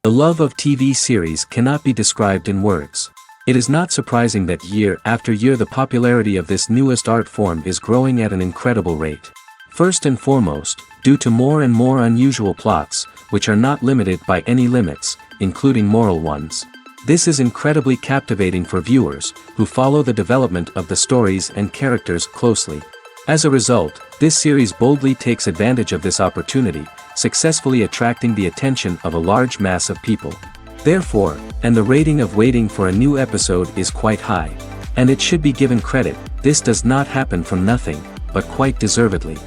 The love of TV series cannot be described in words. It is not surprising that year after year the popularity of this newest art form is growing at an incredible rate. First and foremost, due to more and more unusual plots, which are not limited by any limits, including moral ones. This is incredibly captivating for viewers, who follow the development of the stories and characters closely. As a result, this series boldly takes advantage of this opportunity, successfully attracting the attention of a large mass of people. Therefore, and the rating of waiting for a new episode is quite high. And it should be given credit, this does not happen from nothing, but quite deservedly.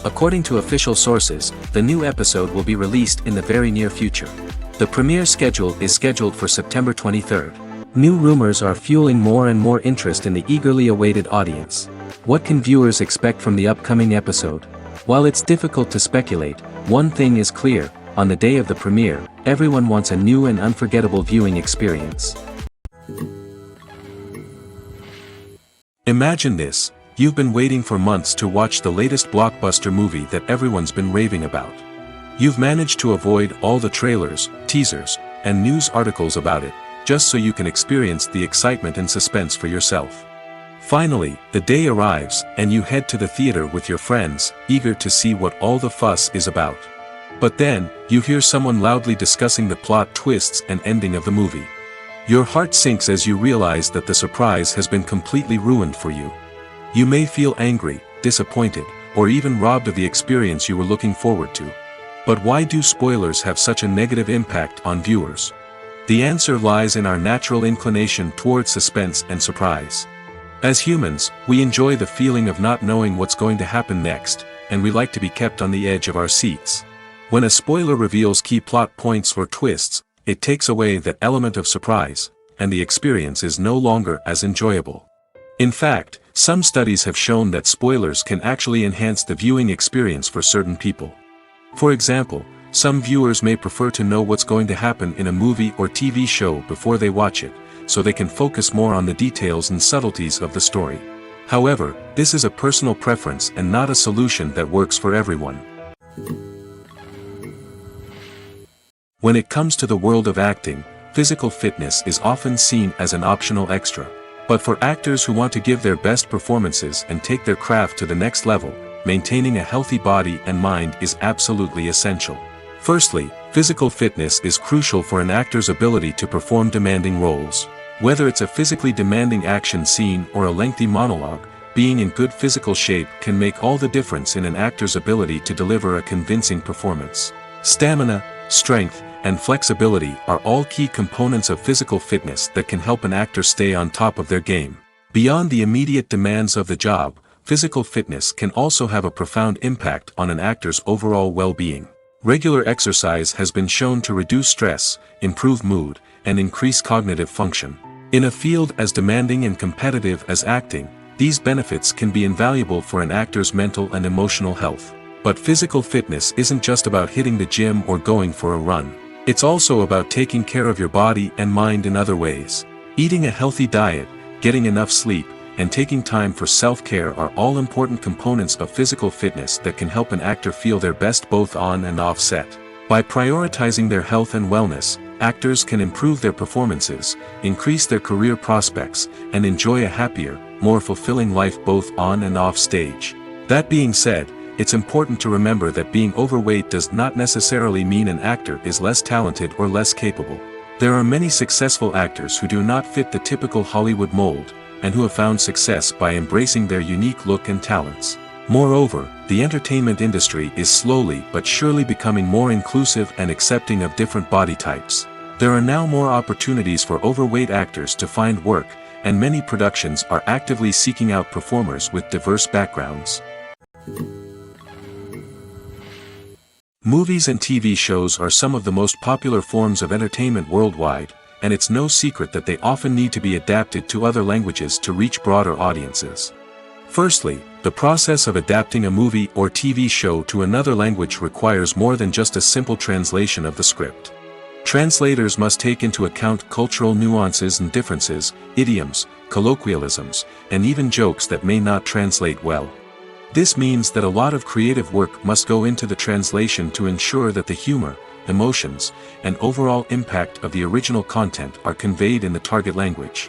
According to official sources, the new episode will be released in the very near future. The premiere schedule is scheduled for September 23rd. New rumors are fueling more and more interest in the eagerly awaited audience. What can viewers expect from the upcoming episode? While it's difficult to speculate, one thing is clear: on the day of the premiere, everyone wants a new and unforgettable viewing experience. Imagine this: you've been waiting for months to watch the latest blockbuster movie that everyone's been raving about. You've managed to avoid all the trailers, teasers, and news articles about it, just so you can experience the excitement and suspense for yourself. Finally, the day arrives, and you head to the theater with your friends, eager to see what all the fuss is about. But then, you hear someone loudly discussing the plot twists and ending of the movie. Your heart sinks as you realize that the surprise has been completely ruined for you. You may feel angry, disappointed, or even robbed of the experience you were looking forward to. But why do spoilers have such a negative impact on viewers? The answer lies in our natural inclination toward suspense and surprise. As humans, we enjoy the feeling of not knowing what's going to happen next, and we like to be kept on the edge of our seats. When a spoiler reveals key plot points or twists, it takes away that element of surprise, and the experience is no longer as enjoyable. In fact, some studies have shown that spoilers can actually enhance the viewing experience for certain people. For example, some viewers may prefer to know what's going to happen in a movie or TV show before they watch it, so they can focus more on the details and subtleties of the story. However, this is a personal preference and not a solution that works for everyone. When it comes to the world of acting, physical fitness is often seen as an optional extra. But for actors who want to give their best performances and take their craft to the next level, maintaining a healthy body and mind is absolutely essential. Firstly, physical fitness is crucial for an actor's ability to perform demanding roles. Whether it's a physically demanding action scene or a lengthy monologue, being in good physical shape can make all the difference in an actor's ability to deliver a convincing performance. Stamina, strength, and flexibility are all key components of physical fitness that can help an actor stay on top of their game. Beyond the immediate demands of the job, physical fitness can also have a profound impact on an actor's overall well-being. Regular exercise has been shown to reduce stress, improve mood, and increase cognitive function. In a field as demanding and competitive as acting, these benefits can be invaluable for an actor's mental and emotional health. But physical fitness isn't just about hitting the gym or going for a run. It's also about taking care of your body and mind in other ways. Eating a healthy diet, getting enough sleep, and taking time for self-care are all important components of physical fitness that can help an actor feel their best both on and off set. By prioritizing their health and wellness, actors can improve their performances, increase their career prospects, and enjoy a happier, more fulfilling life both on and off stage. That being said, it's important to remember that being overweight does not necessarily mean an actor is less talented or less capable. There are many successful actors who do not fit the typical Hollywood mold, and who have found success by embracing their unique look and talents. Moreover, the entertainment industry is slowly but surely becoming more inclusive and accepting of different body types. There are now more opportunities for overweight actors to find work, and many productions are actively seeking out performers with diverse backgrounds. Movies and TV shows are some of the most popular forms of entertainment worldwide, and it's no secret that they often need to be adapted to other languages to reach broader audiences. Firstly, the process of adapting a movie or TV show to another language requires more than just a simple translation of the script. Translators must take into account cultural nuances and differences, idioms, colloquialisms, and even jokes that may not translate well. This means that a lot of creative work must go into the translation to ensure that the humor, emotions, and overall impact of the original content are conveyed in the target language.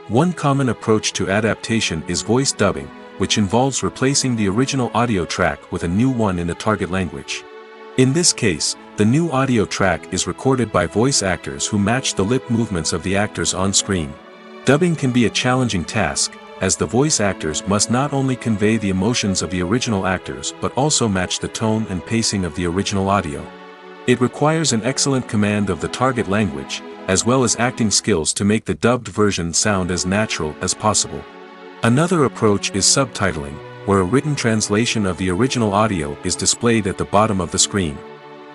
One common approach to adaptation is voice dubbing, which involves replacing the original audio track with a new one in the target language. In this case, the new audio track is recorded by voice actors who match the lip movements of the actors on screen. Dubbing can be a challenging task, as the voice actors must not only convey the emotions of the original actors but also match the tone and pacing of the original audio. It requires an excellent command of the target language, as well as acting skills to make the dubbed version sound as natural as possible. Another approach is subtitling, where a written translation of the original audio is displayed at the bottom of the screen.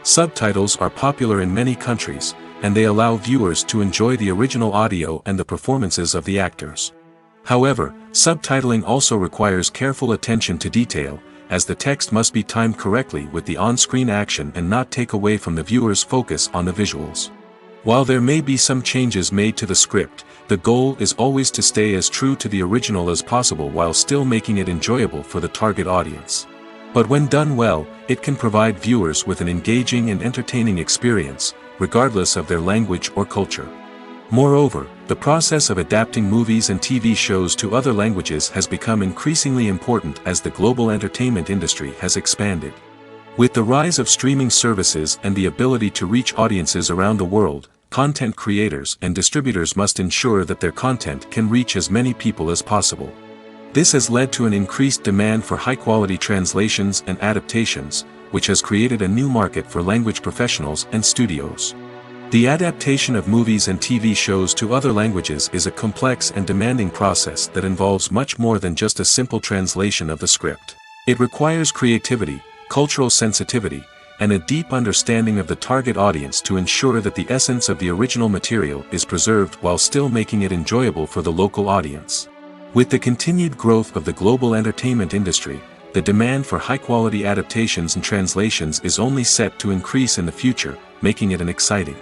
Subtitles are popular in many countries, and they allow viewers to enjoy the original audio and the performances of the actors. However, subtitling also requires careful attention to detail, as the text must be timed correctly with the on-screen action and not take away from the viewer's focus on the visuals. While there may be some changes made to the script, the goal is always to stay as true to the original as possible while still making it enjoyable for the target audience. But when done well, it can provide viewers with an engaging and entertaining experience, regardless of their language or culture. Moreover, the process of adapting movies and TV shows to other languages has become increasingly important as the global entertainment industry has expanded. With the rise of streaming services and the ability to reach audiences around the world, content creators and distributors must ensure that their content can reach as many people as possible. This has led to an increased demand for high-quality translations and adaptations, which has created a new market for language professionals and studios. The adaptation of movies and TV shows to other languages is a complex and demanding process that involves much more than just a simple translation of the script. It requires creativity, cultural sensitivity, and a deep understanding of the target audience to ensure that the essence of the original material is preserved while still making it enjoyable for the local audience. With the continued growth of the global entertainment industry, the demand for high-quality adaptations and translations is only set to increase in the future, making it an exciting.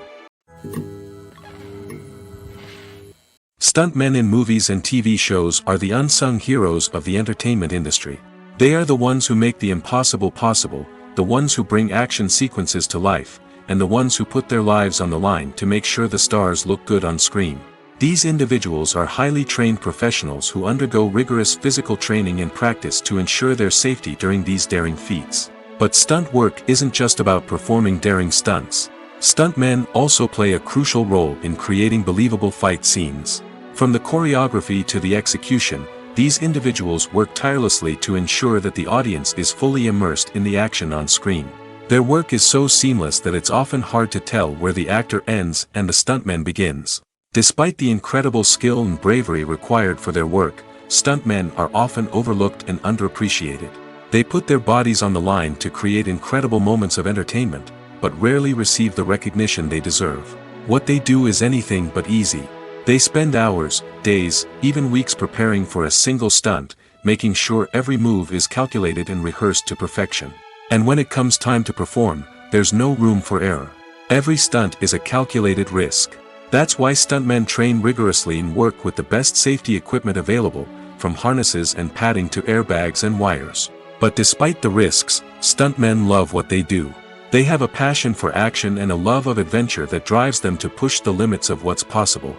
Stuntmen in movies and TV shows are the unsung heroes of the entertainment industry. They are the ones who make the impossible possible, the ones who bring action sequences to life, and the ones who put their lives on the line to make sure the stars look good on screen. These individuals are highly trained professionals who undergo rigorous physical training and practice to ensure their safety during these daring feats. But stunt work isn't just about performing daring stunts. Stuntmen also play a crucial role in creating believable fight scenes. From the choreography to the execution, these individuals work tirelessly to ensure that the audience is fully immersed in the action on screen. Their work is so seamless that it's often hard to tell where the actor ends and the stuntman begins. Despite the incredible skill and bravery required for their work, stuntmen are often overlooked and underappreciated. They put their bodies on the line to create incredible moments of entertainment, but rarely receive the recognition they deserve. What they do is anything but easy. They spend hours, days, even weeks preparing for a single stunt, making sure every move is calculated and rehearsed to perfection. And when it comes time to perform, there's no room for error. Every stunt is a calculated risk. That's why stuntmen train rigorously and work with the best safety equipment available, from harnesses and padding to airbags and wires. But despite the risks, stuntmen love what they do. They have a passion for action and a love of adventure that drives them to push the limits of what's possible.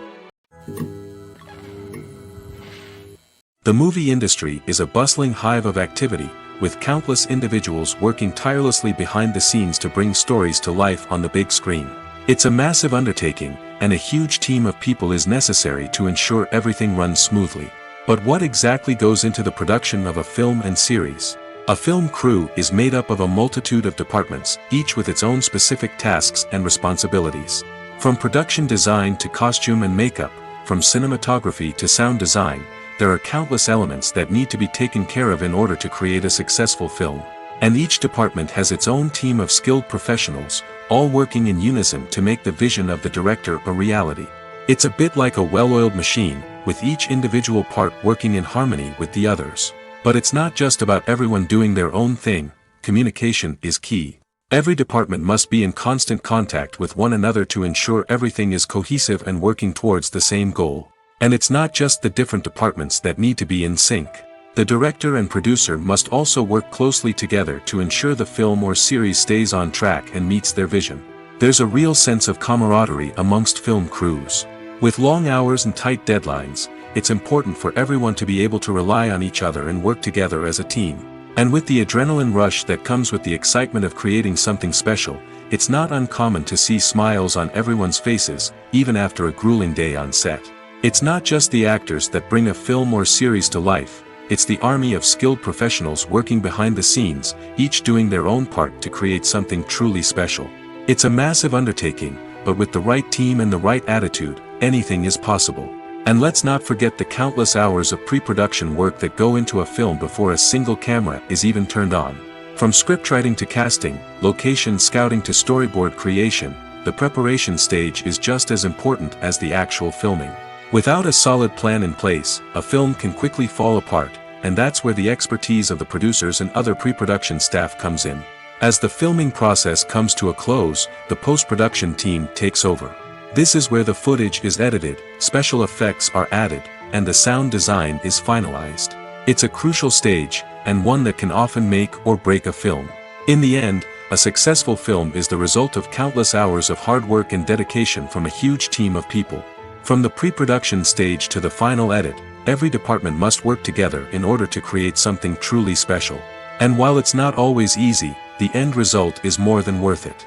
The movie industry is a bustling hive of activity, with countless individuals working tirelessly behind the scenes to bring stories to life on the big screen. It's a massive undertaking, and a huge team of people is necessary to ensure everything runs smoothly. But what exactly goes into the production of a film and series? A film crew is made up of a multitude of departments, each with its own specific tasks and responsibilities. From production design to costume and makeup, from cinematography to sound design, there are countless elements that need to be taken care of in order to create a successful film. And each department has its own team of skilled professionals, all working in unison to make the vision of the director a reality. It's a bit like a well-oiled machine, with each individual part working in harmony with the others. But it's not just about everyone doing their own thing. Communication is key. Every department must be in constant contact with one another to ensure everything is cohesive and working towards the same goal. And it's not just the different departments that need to be in sync. The director and producer must also work closely together to ensure the film or series stays on track and meets their vision. There's a real sense of camaraderie amongst film crews. With long hours and tight deadlines, it's important for everyone to be able to rely on each other and work together as a team. And with the adrenaline rush that comes with the excitement of creating something special, it's not uncommon to see smiles on everyone's faces, even after a grueling day on set. It's not just the actors that bring a film or series to life, it's the army of skilled professionals working behind the scenes, each doing their own part to create something truly special. It's a massive undertaking, but with the right team and the right attitude, anything is possible. And let's not forget the countless hours of pre-production work that go into a film before a single camera is even turned on. From scriptwriting to casting, location scouting to storyboard creation, the preparation stage is just as important as the actual filming. Without a solid plan in place, a film can quickly fall apart, and that's where the expertise of the producers and other pre-production staff comes in. As the filming process comes to a close, the post-production team takes over. This is where the footage is edited, special effects are added, and the sound design is finalized. It's a crucial stage, and one that can often make or break a film. In the end, a successful film is the result of countless hours of hard work and dedication from a huge team of people. From the pre-production stage to the final edit, every department must work together in order to create something truly special. And while it's not always easy, the end result is more than worth it.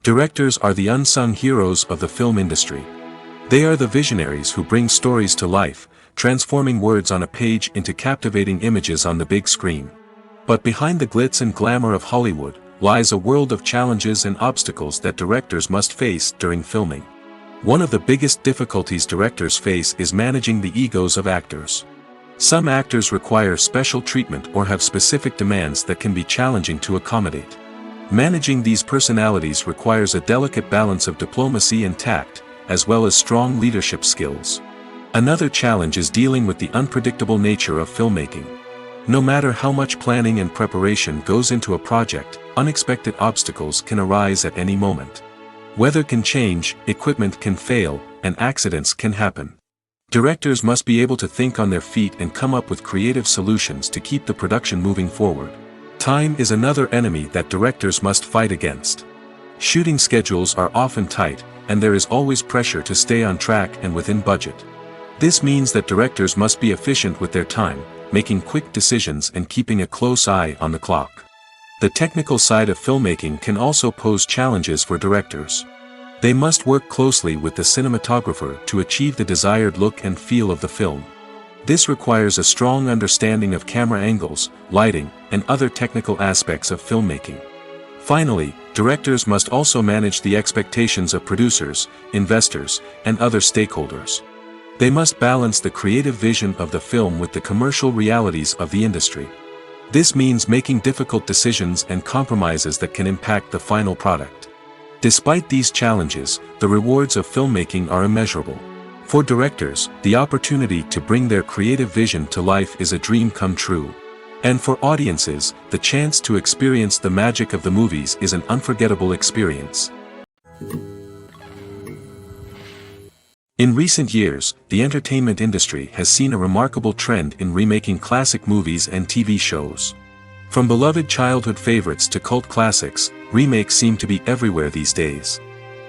Directors are the unsung heroes of the film industry. They are the visionaries who bring stories to life, transforming words on a page into captivating images on the big screen. But behind the glitz and glamour of Hollywood, lies a world of challenges and obstacles that directors must face during filming. One of the biggest difficulties directors face is managing the egos of actors. Some actors require special treatment or have specific demands that can be challenging to accommodate. Managing these personalities requires a delicate balance of diplomacy and tact, as well as strong leadership skills. Another challenge is dealing with the unpredictable nature of filmmaking. No matter how much planning and preparation goes into a project, unexpected obstacles can arise at any moment. Weather can change, equipment can fail, and accidents can happen. Directors must be able to think on their feet and come up with creative solutions to keep the production moving forward. Time is another enemy that directors must fight against. Shooting schedules are often tight, and there is always pressure to stay on track and within budget. This means that directors must be efficient with their time, making quick decisions and keeping a close eye on the clock. The technical side of filmmaking can also pose challenges for directors. They must work closely with the cinematographer to achieve the desired look and feel of the film. This requires a strong understanding of camera angles, lighting, and other technical aspects of filmmaking. Finally, directors must also manage the expectations of producers, investors, and other stakeholders. They must balance the creative vision of the film with the commercial realities of the industry. This means making difficult decisions and compromises that can impact the final product. Despite these challenges, the rewards of filmmaking are immeasurable. For directors, the opportunity to bring their creative vision to life is a dream come true. And for audiences, the chance to experience the magic of the movies is an unforgettable experience. In recent years, the entertainment industry has seen a remarkable trend in remaking classic movies and TV shows. From beloved childhood favorites to cult classics, remakes seem to be everywhere these days.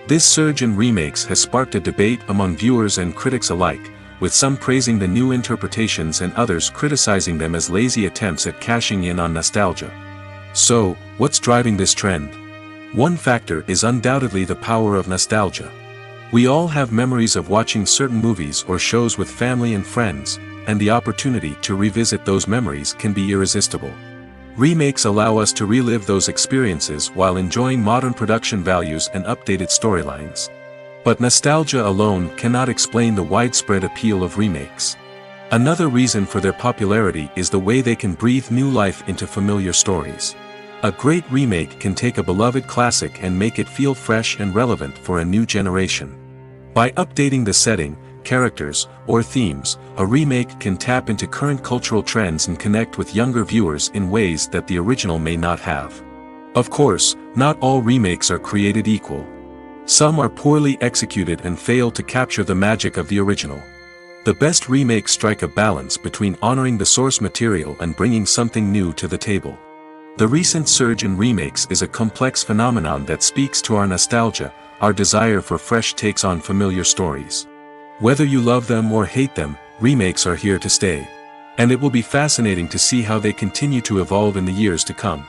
This surge in remakes has sparked a debate among viewers and critics alike, with some praising the new interpretations and others criticizing them as lazy attempts at cashing in on nostalgia. So, what's driving this trend? One factor is undoubtedly the power of nostalgia. We all have memories of watching certain movies or shows with family and friends, and the opportunity to revisit those memories can be irresistible. Remakes allow us to relive those experiences while enjoying modern production values and updated storylines. But nostalgia alone cannot explain the widespread appeal of remakes. Another reason for their popularity is the way they can breathe new life into familiar stories. A great remake can take a beloved classic and make it feel fresh and relevant for a new generation. By updating the setting, characters, or themes, a remake can tap into current cultural trends and connect with younger viewers in ways that the original may not have. Of course, not all remakes are created equal. Some are poorly executed and fail to capture the magic of the original. The best remakes strike a balance between honoring the source material and bringing something new to the table. The recent surge in remakes is a complex phenomenon that speaks to our nostalgia, our desire for fresh takes on familiar stories. Whether you love them or hate them, remakes are here to stay. And it will be fascinating to see how they continue to evolve in the years to come.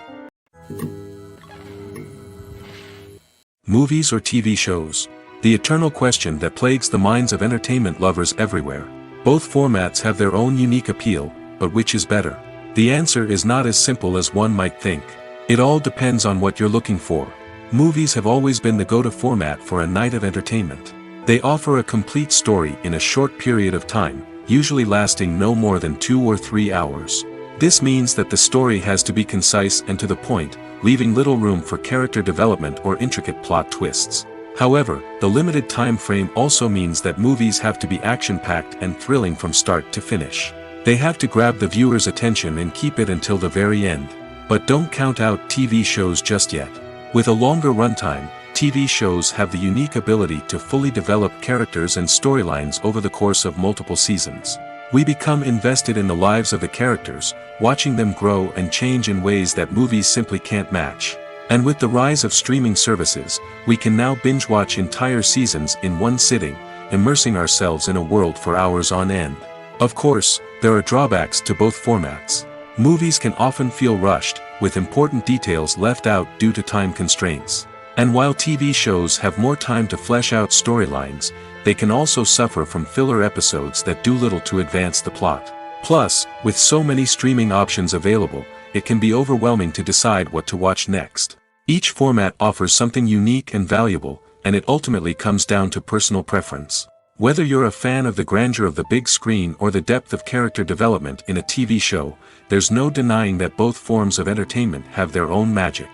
Movies or TV shows? The eternal question that plagues the minds of entertainment lovers everywhere. Both formats have their own unique appeal, but which is better? The answer is not as simple as one might think. It all depends on what you're looking for. Movies have always been the go-to format for a night of entertainment. They offer a complete story in a short period of time, usually lasting no more than 2 or 3 hours. This means that the story has to be concise and to the point, leaving little room for character development or intricate plot twists. However, the limited time frame also means that movies have to be action-packed and thrilling from start to finish. They have to grab the viewer's attention and keep it until the very end. But don't count out TV shows just yet. With a longer runtime, TV shows have the unique ability to fully develop characters and storylines over the course of multiple seasons. We become invested in the lives of the characters, watching them grow and change in ways that movies simply can't match. And with the rise of streaming services, we can now binge-watch entire seasons in one sitting, immersing ourselves in a world for hours on end. Of course, there are drawbacks to both formats. Movies can often feel rushed, with important details left out due to time constraints. And while TV shows have more time to flesh out storylines, they can also suffer from filler episodes that do little to advance the plot. Plus, with so many streaming options available, it can be overwhelming to decide what to watch next. Each format offers something unique and valuable, and it ultimately comes down to personal preference. Whether you're a fan of the grandeur of the big screen or the depth of character development in a TV show, there's no denying that both forms of entertainment have their own magic.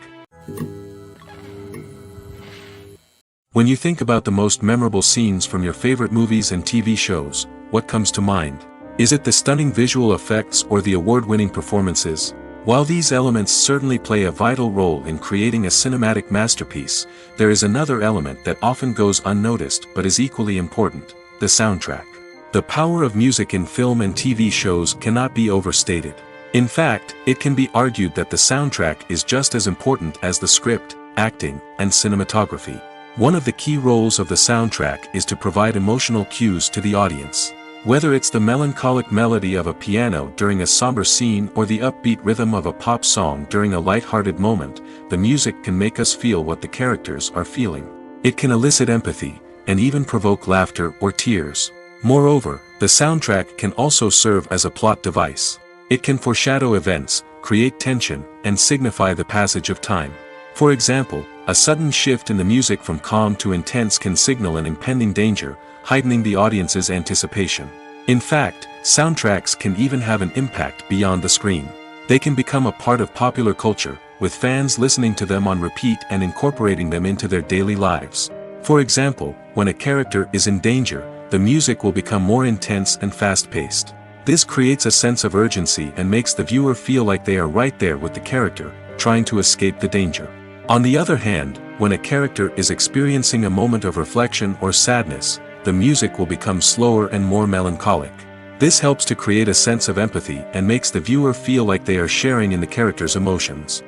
When you think about the most memorable scenes from your favorite movies and TV shows, what comes to mind? Is it the stunning visual effects or the award-winning performances? While these elements certainly play a vital role in creating a cinematic masterpiece, there is another element that often goes unnoticed but is equally important: the soundtrack. The power of music in film and TV shows cannot be overstated. In fact, it can be argued that the soundtrack is just as important as the script, acting, and cinematography. One of the key roles of the soundtrack is to provide emotional cues to the audience. Whether it's the melancholic melody of a piano during a somber scene or the upbeat rhythm of a pop song during a light-hearted moment, the music can make us feel what the characters are feeling. It can elicit empathy, and even provoke laughter or tears. Moreover, the soundtrack can also serve as a plot device. It can foreshadow events, create tension, and signify the passage of time. For example, a sudden shift in the music from calm to intense can signal an impending danger, heightening the audience's anticipation. In fact, soundtracks can even have an impact beyond the screen. They can become a part of popular culture, with fans listening to them on repeat and incorporating them into their daily lives. For example, when a character is in danger, the music will become more intense and fast-paced. This creates a sense of urgency and makes the viewer feel like they are right there with the character, trying to escape the danger. On the other hand, when a character is experiencing a moment of reflection or sadness, the music will become slower and more melancholic. This helps to create a sense of empathy and makes the viewer feel like they are sharing in the character's emotions.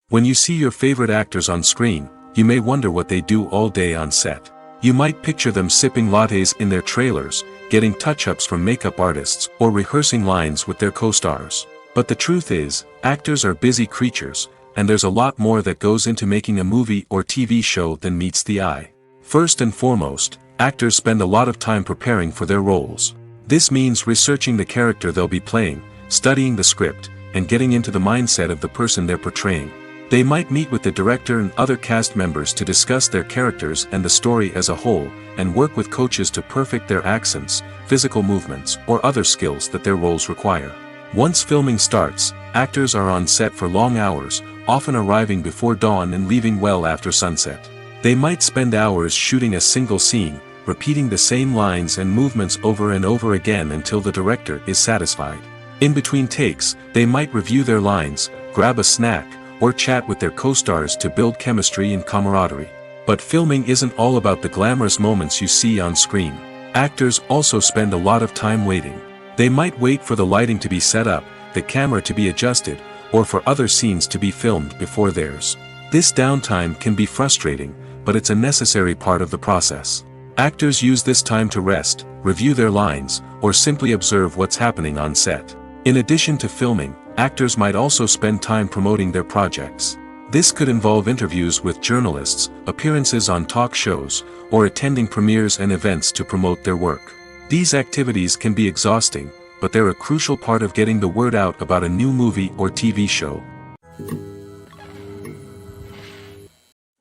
When you see your favorite actors on screen, you may wonder what they do all day on set. You might picture them sipping lattes in their trailers, getting touch-ups from makeup artists, or rehearsing lines with their co-stars. But the truth is, actors are busy creatures, and there's a lot more that goes into making a movie or TV show than meets the eye. First and foremost, actors spend a lot of time preparing for their roles. This means researching the character they'll be playing, studying the script, and getting into the mindset of the person they're portraying. They might meet with the director and other cast members to discuss their characters and the story as a whole, and work with coaches to perfect their accents, physical movements, or other skills that their roles require. Once filming starts, actors are on set for long hours, often arriving before dawn and leaving well after sunset. They might spend hours shooting a single scene, repeating the same lines and movements over and over again until the director is satisfied. In between takes, they might review their lines, grab a snack, or chat with their co-stars to build chemistry and camaraderie. But filming isn't all about the glamorous moments you see on screen. Actors also spend a lot of time waiting. They might wait for the lighting to be set up, the camera to be adjusted, or for other scenes to be filmed before theirs. This downtime can be frustrating, but it's a necessary part of the process. Actors use this time to rest, review their lines, or simply observe what's happening on set. In addition to filming, actors might also spend time promoting their projects. This could involve interviews with journalists, appearances on talk shows, or attending premieres and events to promote their work. These activities can be exhausting, but they're a crucial part of getting the word out about a new movie or TV show.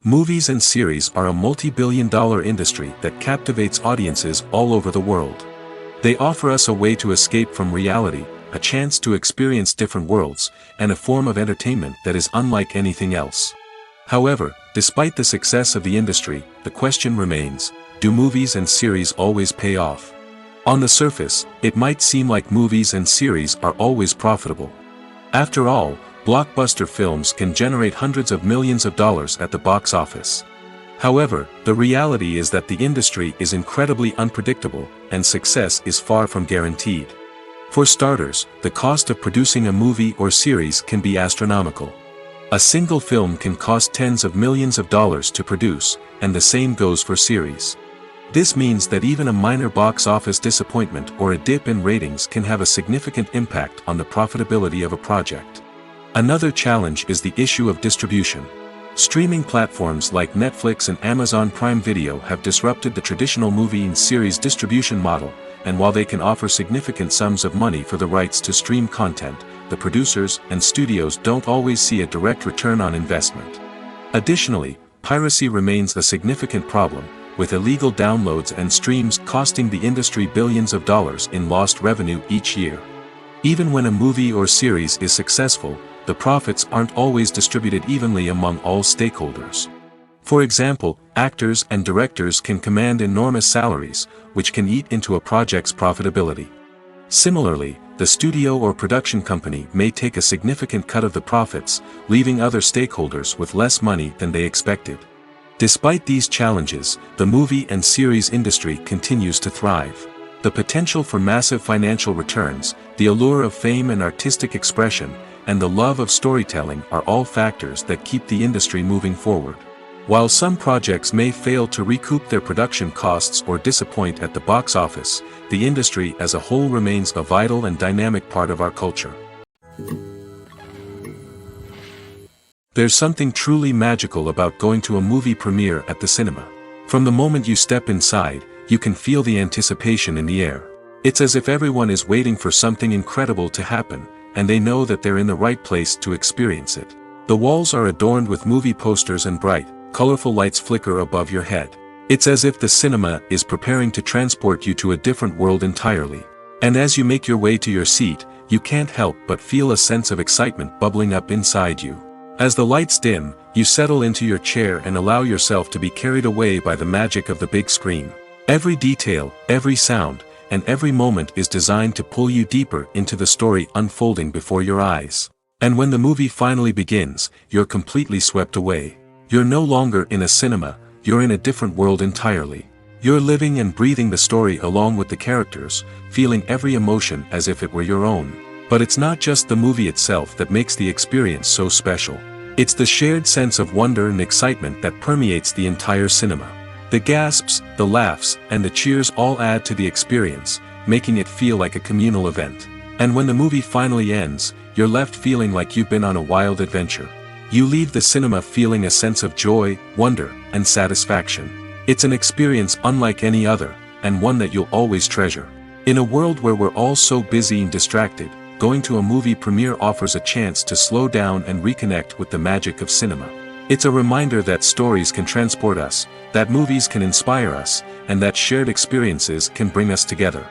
Movies and series are a multi-billion-dollar industry that captivates audiences all over the world. They offer us a way to escape from reality, a chance to experience different worlds, and a form of entertainment that is unlike anything else. However, despite the success of the industry, the question remains, do movies and series always pay off? On the surface, it might seem like movies and series are always profitable. After all, blockbuster films can generate hundreds of millions of dollars at the box office. However, the reality is that the industry is incredibly unpredictable, and success is far from guaranteed. For starters, the cost of producing a movie or series can be astronomical. A single film can cost tens of millions of dollars to produce, and the same goes for series. This means that even a minor box office disappointment or a dip in ratings can have a significant impact on the profitability of a project. Another challenge is the issue of distribution. Streaming platforms like Netflix and Amazon Prime Video have disrupted the traditional movie and series distribution model, and while they can offer significant sums of money for the rights to stream content, the producers and studios don't always see a direct return on investment. Additionally, piracy remains a significant problem, with illegal downloads and streams costing the industry billions of dollars in lost revenue each year. Even when a movie or series is successful, the profits aren't always distributed evenly among all stakeholders. For example, actors and directors can command enormous salaries, which can eat into a project's profitability. Similarly, the studio or production company may take a significant cut of the profits, leaving other stakeholders with less money than they expected. Despite these challenges, the movie and series industry continues to thrive. The potential for massive financial returns, the allure of fame and artistic expression, and the love of storytelling are all factors that keep the industry moving forward. While some projects may fail to recoup their production costs or disappoint at the box office, the industry as a whole remains a vital and dynamic part of our culture. There's something truly magical about going to a movie premiere at the cinema. From the moment you step inside, you can feel the anticipation in the air. It's as if everyone is waiting for something incredible to happen, and they know that they're in the right place to experience it. The walls are adorned with movie posters and bright, colorful lights flicker above your head. It's as if the cinema is preparing to transport you to a different world entirely. And as you make your way to your seat, you can't help but feel a sense of excitement bubbling up inside you. As the lights dim, you settle into your chair and allow yourself to be carried away by the magic of the big screen. Every detail, every sound, and every moment is designed to pull you deeper into the story unfolding before your eyes. And when the movie finally begins, you're completely swept away. You're no longer in a cinema, you're in a different world entirely. You're living and breathing the story along with the characters, feeling every emotion as if it were your own. But it's not just the movie itself that makes the experience so special. It's the shared sense of wonder and excitement that permeates the entire cinema. The gasps, the laughs, and the cheers all add to the experience, making it feel like a communal event. And when the movie finally ends, you're left feeling like you've been on a wild adventure. You leave the cinema feeling a sense of joy, wonder, and satisfaction. It's an experience unlike any other, and one that you'll always treasure. In a world where we're all so busy and distracted, going to a movie premiere offers a chance to slow down and reconnect with the magic of cinema. It's a reminder that stories can transport us, that movies can inspire us, and that shared experiences can bring us together.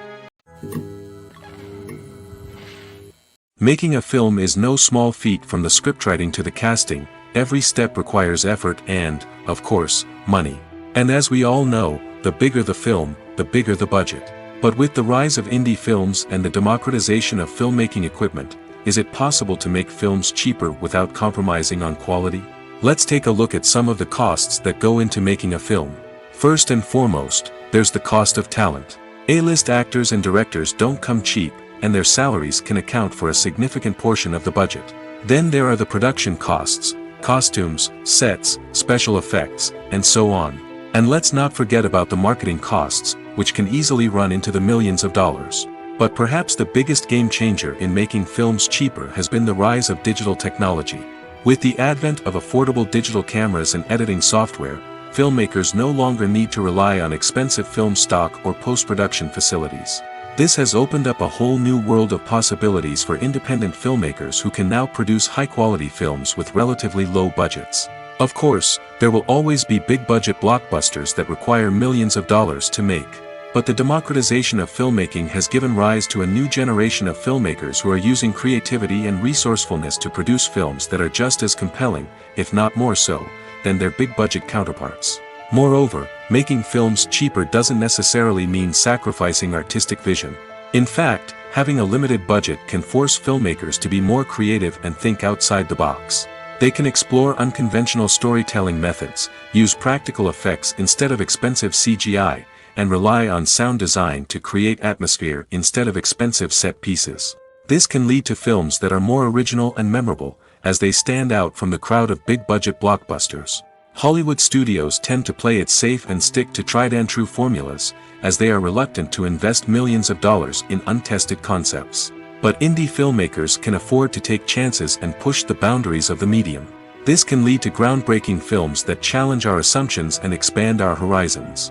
Making a film is no small feat. From the scriptwriting to the casting, every step requires effort and, of course, money. And as we all know, the bigger the film, the bigger the budget. But with the rise of indie films and the democratization of filmmaking equipment, is it possible to make films cheaper without compromising on quality? Let's take a look at some of the costs that go into making a film. First and foremost, there's the cost of talent. A-list actors and directors don't come cheap, and their salaries can account for a significant portion of the budget. Then there are the production costs, costumes, sets, special effects, and so on. And let's not forget about the marketing costs, which can easily run into the millions of dollars. But perhaps the biggest game changer in making films cheaper has been the rise of digital technology. With the advent of affordable digital cameras and editing software, filmmakers no longer need to rely on expensive film stock or post-production facilities. This has opened up a whole new world of possibilities for independent filmmakers who can now produce high-quality films with relatively low budgets. Of course, there will always be big-budget blockbusters that require millions of dollars to make. But the democratization of filmmaking has given rise to a new generation of filmmakers who are using creativity and resourcefulness to produce films that are just as compelling, if not more so, than their big-budget counterparts. Moreover, making films cheaper doesn't necessarily mean sacrificing artistic vision. In fact, having a limited budget can force filmmakers to be more creative and think outside the box. They can explore unconventional storytelling methods, use practical effects instead of expensive CGI, and rely on sound design to create atmosphere instead of expensive set pieces. This can lead to films that are more original and memorable, as they stand out from the crowd of big-budget blockbusters. Hollywood studios tend to play it safe and stick to tried-and-true formulas, as they are reluctant to invest millions of dollars in untested concepts. But indie filmmakers can afford to take chances and push the boundaries of the medium. This can lead to groundbreaking films that challenge our assumptions and expand our horizons.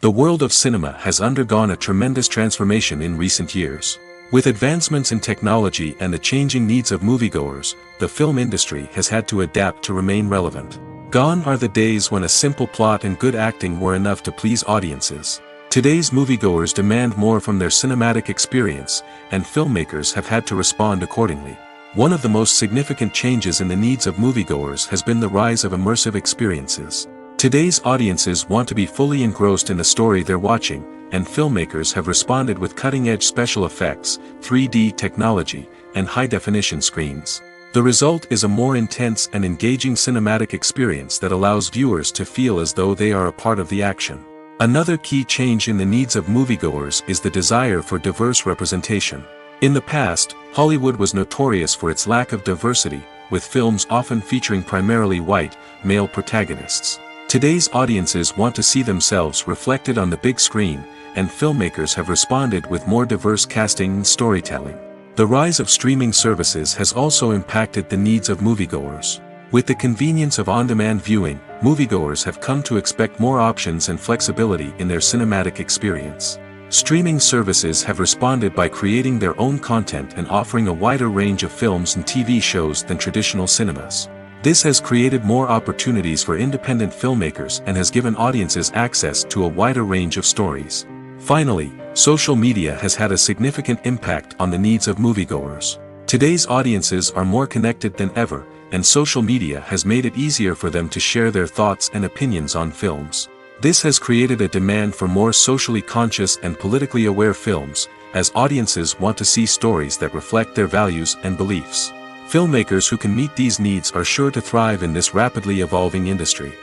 The world of cinema has undergone a tremendous transformation in recent years. With advancements in technology and the changing needs of moviegoers, the film industry has had to adapt to remain relevant. Gone are the days when a simple plot and good acting were enough to please audiences. Today's moviegoers demand more from their cinematic experience, and filmmakers have had to respond accordingly. One of the most significant changes in the needs of moviegoers has been the rise of immersive experiences. Today's audiences want to be fully engrossed in the story they're watching, and filmmakers have responded with cutting-edge special effects, 3D technology, and high-definition screens. The result is a more intense and engaging cinematic experience that allows viewers to feel as though they are a part of the action. Another key change in the needs of moviegoers is the desire for diverse representation. In the past, Hollywood was notorious for its lack of diversity, with films often featuring primarily white, male protagonists. Today's audiences want to see themselves reflected on the big screen, and filmmakers have responded with more diverse casting and storytelling. The rise of streaming services has also impacted the needs of moviegoers. With the convenience of on-demand viewing, moviegoers have come to expect more options and flexibility in their cinematic experience. Streaming services have responded by creating their own content and offering a wider range of films and TV shows than traditional cinemas. This has created more opportunities for independent filmmakers and has given audiences access to a wider range of stories. Finally, social media has had a significant impact on the needs of moviegoers. Today's audiences are more connected than ever, and social media has made it easier for them to share their thoughts and opinions on films. This has created a demand for more socially conscious and politically aware films, as audiences want to see stories that reflect their values and beliefs. Filmmakers who can meet these needs are sure to thrive in this rapidly evolving industry.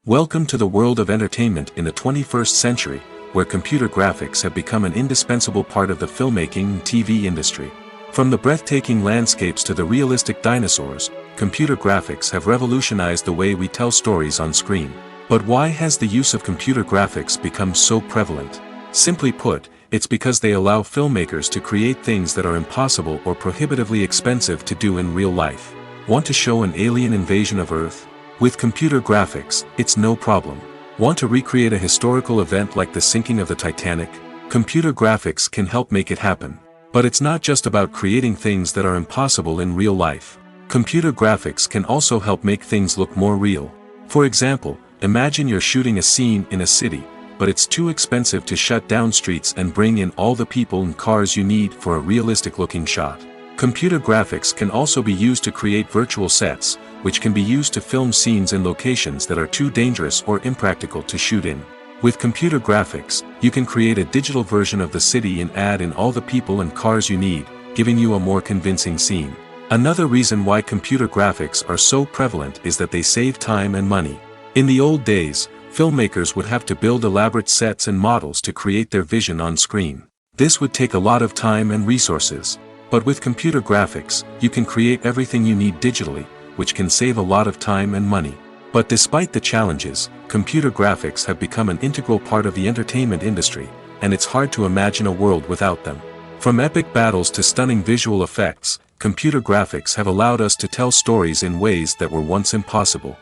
Welcome to the world of entertainment in the 21st century, where computer graphics have become an indispensable part of the filmmaking and TV industry. From the breathtaking landscapes to the realistic dinosaurs, computer graphics have revolutionized the way we tell stories on screen. But why has the use of computer graphics become so prevalent? Simply put, it's because they allow filmmakers to create things that are impossible or prohibitively expensive to do in real life. Want to show an alien invasion of Earth? With computer graphics, it's no problem. Want to recreate a historical event like the sinking of the Titanic? Computer graphics can help make it happen. But it's not just about creating things that are impossible in real life. Computer graphics can also help make things look more real. For example, imagine you're shooting a scene in a city, but it's too expensive to shut down streets and bring in all the people and cars you need for a realistic-looking shot. Computer graphics can also be used to create virtual sets, which can be used to film scenes in locations that are too dangerous or impractical to shoot in. With computer graphics, you can create a digital version of the city and add in all the people and cars you need, giving you a more convincing scene. Another reason why computer graphics are so prevalent is that they save time and money. In the old days, filmmakers would have to build elaborate sets and models to create their vision on screen. This would take a lot of time and resources. But with computer graphics, you can create everything you need digitally, which can save a lot of time and money. But despite the challenges, computer graphics have become an integral part of the entertainment industry, and it's hard to imagine a world without them. From epic battles to stunning visual effects, computer graphics have allowed us to tell stories in ways that were once impossible.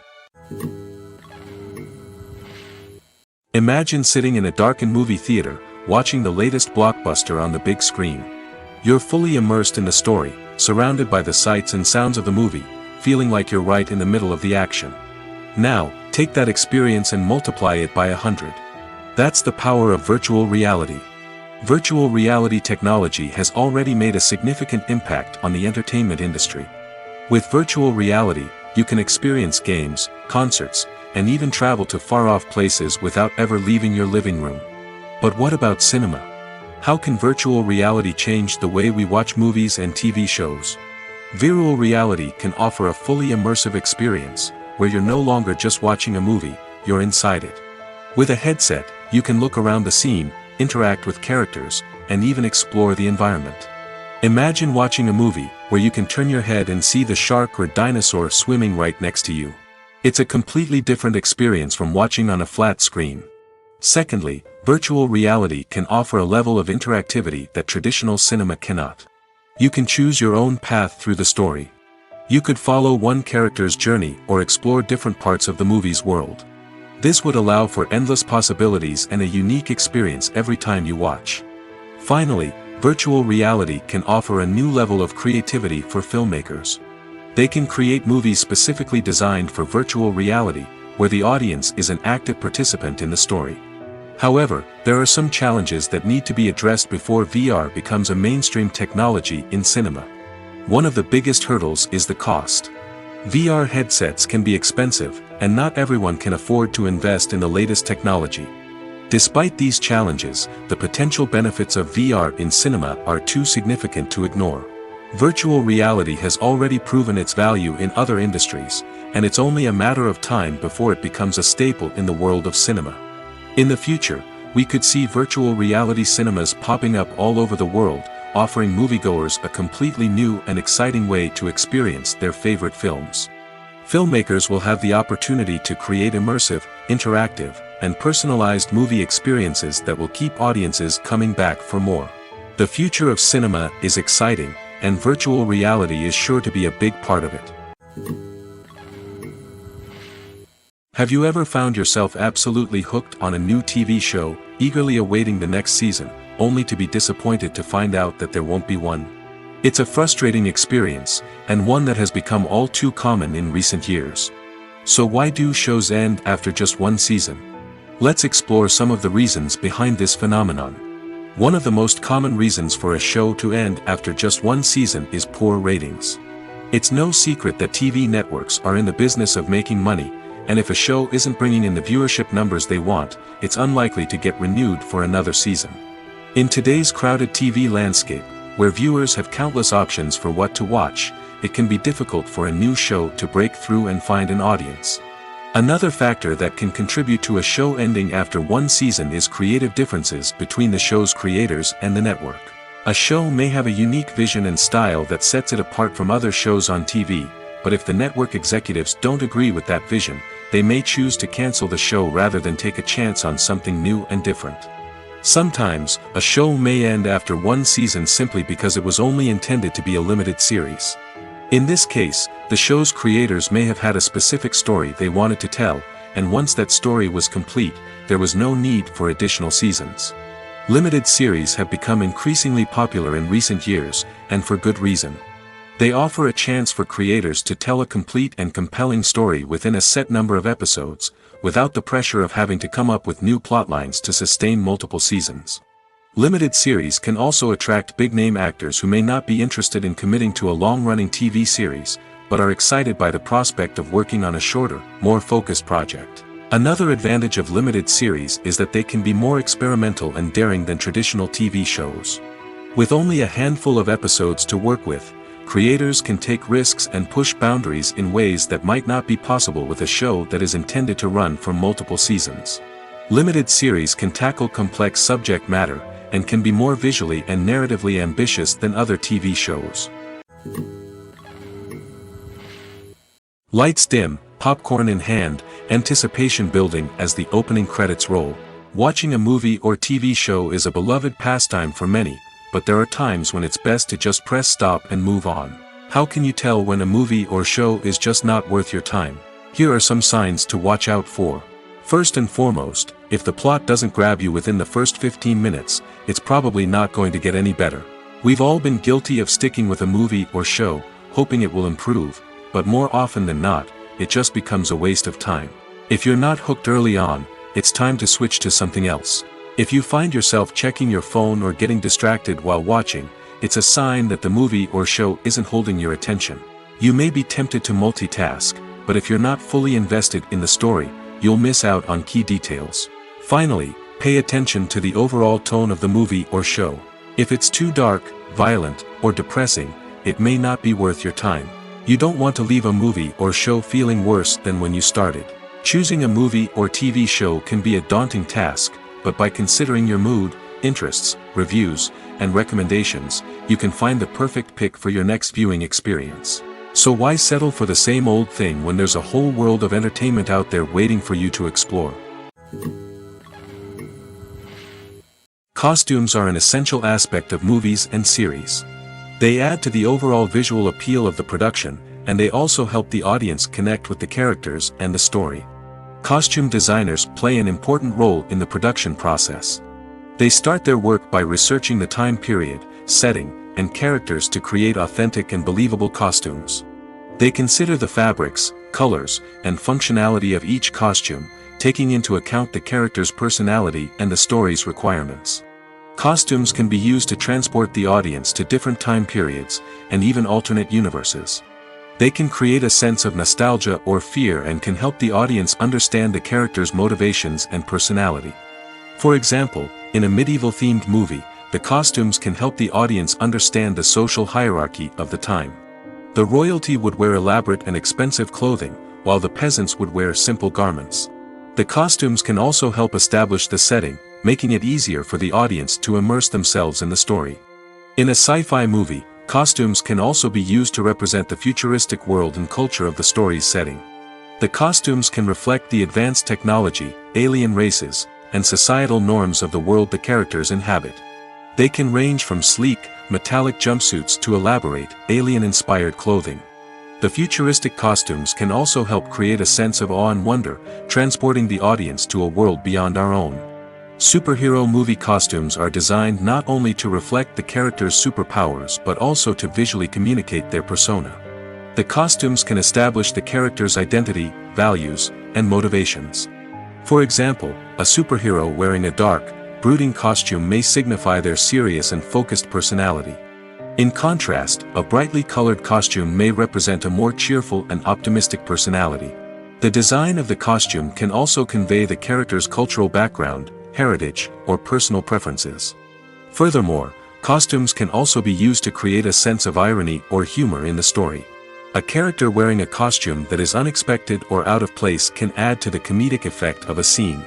Imagine sitting in a darkened movie theater, watching the latest blockbuster on the big screen. You're fully immersed in the story, surrounded by the sights and sounds of the movie, feeling like you're right in the middle of the action. Now, take that experience and multiply it by 100. That's the power of virtual reality. Virtual reality technology has already made a significant impact on the entertainment industry. With virtual reality, you can experience games, concerts, and even travel to far-off places without ever leaving your living room. But what about cinema? How can virtual reality change the way we watch movies and TV shows? Virtual reality can offer a fully immersive experience, where you're no longer just watching a movie, you're inside it. With a headset, you can look around the scene, interact with characters, and even explore the environment. Imagine watching a movie, where you can turn your head and see the shark or dinosaur swimming right next to you. It's a completely different experience from watching on a flat screen. Secondly, virtual reality can offer a level of interactivity that traditional cinema cannot. You can choose your own path through the story. You could follow one character's journey or explore different parts of the movie's world. This would allow for endless possibilities and a unique experience every time you watch. Finally, virtual reality can offer a new level of creativity for filmmakers. They can create movies specifically designed for virtual reality, where the audience is an active participant in the story. However, there are some challenges that need to be addressed before VR becomes a mainstream technology in cinema. One of the biggest hurdles is the cost. VR headsets can be expensive, and not everyone can afford to invest in the latest technology. Despite these challenges, the potential benefits of VR in cinema are too significant to ignore. Virtual reality has already proven its value in other industries, and it's only a matter of time before it becomes a staple in the world of cinema. In the future, we could see virtual reality cinemas popping up all over the world, offering moviegoers a completely new and exciting way to experience their favorite films. Filmmakers will have the opportunity to create immersive, interactive, and personalized movie experiences that will keep audiences coming back for more. The future of cinema is exciting, and virtual reality is sure to be a big part of it. Have you ever found yourself absolutely hooked on a new TV show, eagerly awaiting the next season, only to be disappointed to find out that there won't be one? It's a frustrating experience, and one that has become all too common in recent years. So why do shows end after just one season? Let's explore some of the reasons behind this phenomenon. One of the most common reasons for a show to end after just one season is poor ratings. It's no secret that TV networks are in the business of making money, and if a show isn't bringing in the viewership numbers they want, it's unlikely to get renewed for another season. In today's crowded TV landscape, where viewers have countless options for what to watch, it can be difficult for a new show to break through and find an audience. Another factor that can contribute to a show ending after one season is creative differences between the show's creators and the network. A show may have a unique vision and style that sets it apart from other shows on TV, but if the network executives don't agree with that vision, they may choose to cancel the show rather than take a chance on something new and different. Sometimes, a show may end after one season simply because it was only intended to be a limited series. In this case, the show's creators may have had a specific story they wanted to tell, and once that story was complete, there was no need for additional seasons. Limited series have become increasingly popular in recent years, and for good reason. They offer a chance for creators to tell a complete and compelling story within a set number of episodes, without the pressure of having to come up with new plotlines to sustain multiple seasons. Limited series can also attract big-name actors who may not be interested in committing to a long-running TV series, but are excited by the prospect of working on a shorter, more focused project. Another advantage of limited series is that they can be more experimental and daring than traditional TV shows. With only a handful of episodes to work with, creators can take risks and push boundaries in ways that might not be possible with a show that is intended to run for multiple seasons. Limited series can tackle complex subject matter, and can be more visually and narratively ambitious than other TV shows. Lights dim, popcorn in hand, anticipation building as the opening credits roll. Watching a movie or TV show is a beloved pastime for many, but there are times when it's best to just press stop and move on. How can you tell when a movie or show is just not worth your time? Here are some signs to watch out for. First and foremost, if the plot doesn't grab you within the first 15 minutes, it's probably not going to get any better. We've all been guilty of sticking with a movie or show, hoping it will improve, but more often than not, it just becomes a waste of time. If you're not hooked early on, it's time to switch to something else. If you find yourself checking your phone or getting distracted while watching, it's a sign that the movie or show isn't holding your attention. You may be tempted to multitask, but if you're not fully invested in the story, you'll miss out on key details. Finally, pay attention to the overall tone of the movie or show. If it's too dark, violent, or depressing, it may not be worth your time. You don't want to leave a movie or show feeling worse than when you started. Choosing a movie or TV show can be a daunting task, but by considering your mood, interests, reviews, and recommendations, you can find the perfect pick for your next viewing experience. So why settle for the same old thing when there's a whole world of entertainment out there waiting for you to explore? Costumes are an essential aspect of movies and series. They add to the overall visual appeal of the production, and they also help the audience connect with the characters and the story. Costume designers play an important role in the production process. They start their work by researching the time period, setting, and characters to create authentic and believable costumes. They consider the fabrics, colors, and functionality of each costume, taking into account the character's personality and the story's requirements. Costumes can be used to transport the audience to different time periods, and even alternate universes. They can create a sense of nostalgia or fear and can help the audience understand the character's motivations and personality. For example, in a medieval-themed movie, the costumes can help the audience understand the social hierarchy of the time. The royalty would wear elaborate and expensive clothing, while the peasants would wear simple garments. The costumes can also help establish the setting, making it easier for the audience to immerse themselves in the story. In a sci-fi movie, costumes can also be used to represent the futuristic world and culture of the story's setting. The costumes can reflect the advanced technology, alien races, and societal norms of the world the characters inhabit. They can range from sleek, metallic jumpsuits to elaborate, alien-inspired clothing. The futuristic costumes can also help create a sense of awe and wonder, transporting the audience to a world beyond our own. Superhero movie costumes are designed not only to reflect the character's superpowers but also to visually communicate their persona. The costumes can establish the character's identity, values, and motivations. For example, a superhero wearing a dark, brooding costume may signify their serious and focused personality. In contrast, a brightly colored costume may represent a more cheerful and optimistic personality. The design of the costume can also convey the character's cultural background, heritage, or personal preferences. Furthermore, costumes can also be used to create a sense of irony or humor in the story. A character wearing a costume that is unexpected or out of place can add to the comedic effect of a scene.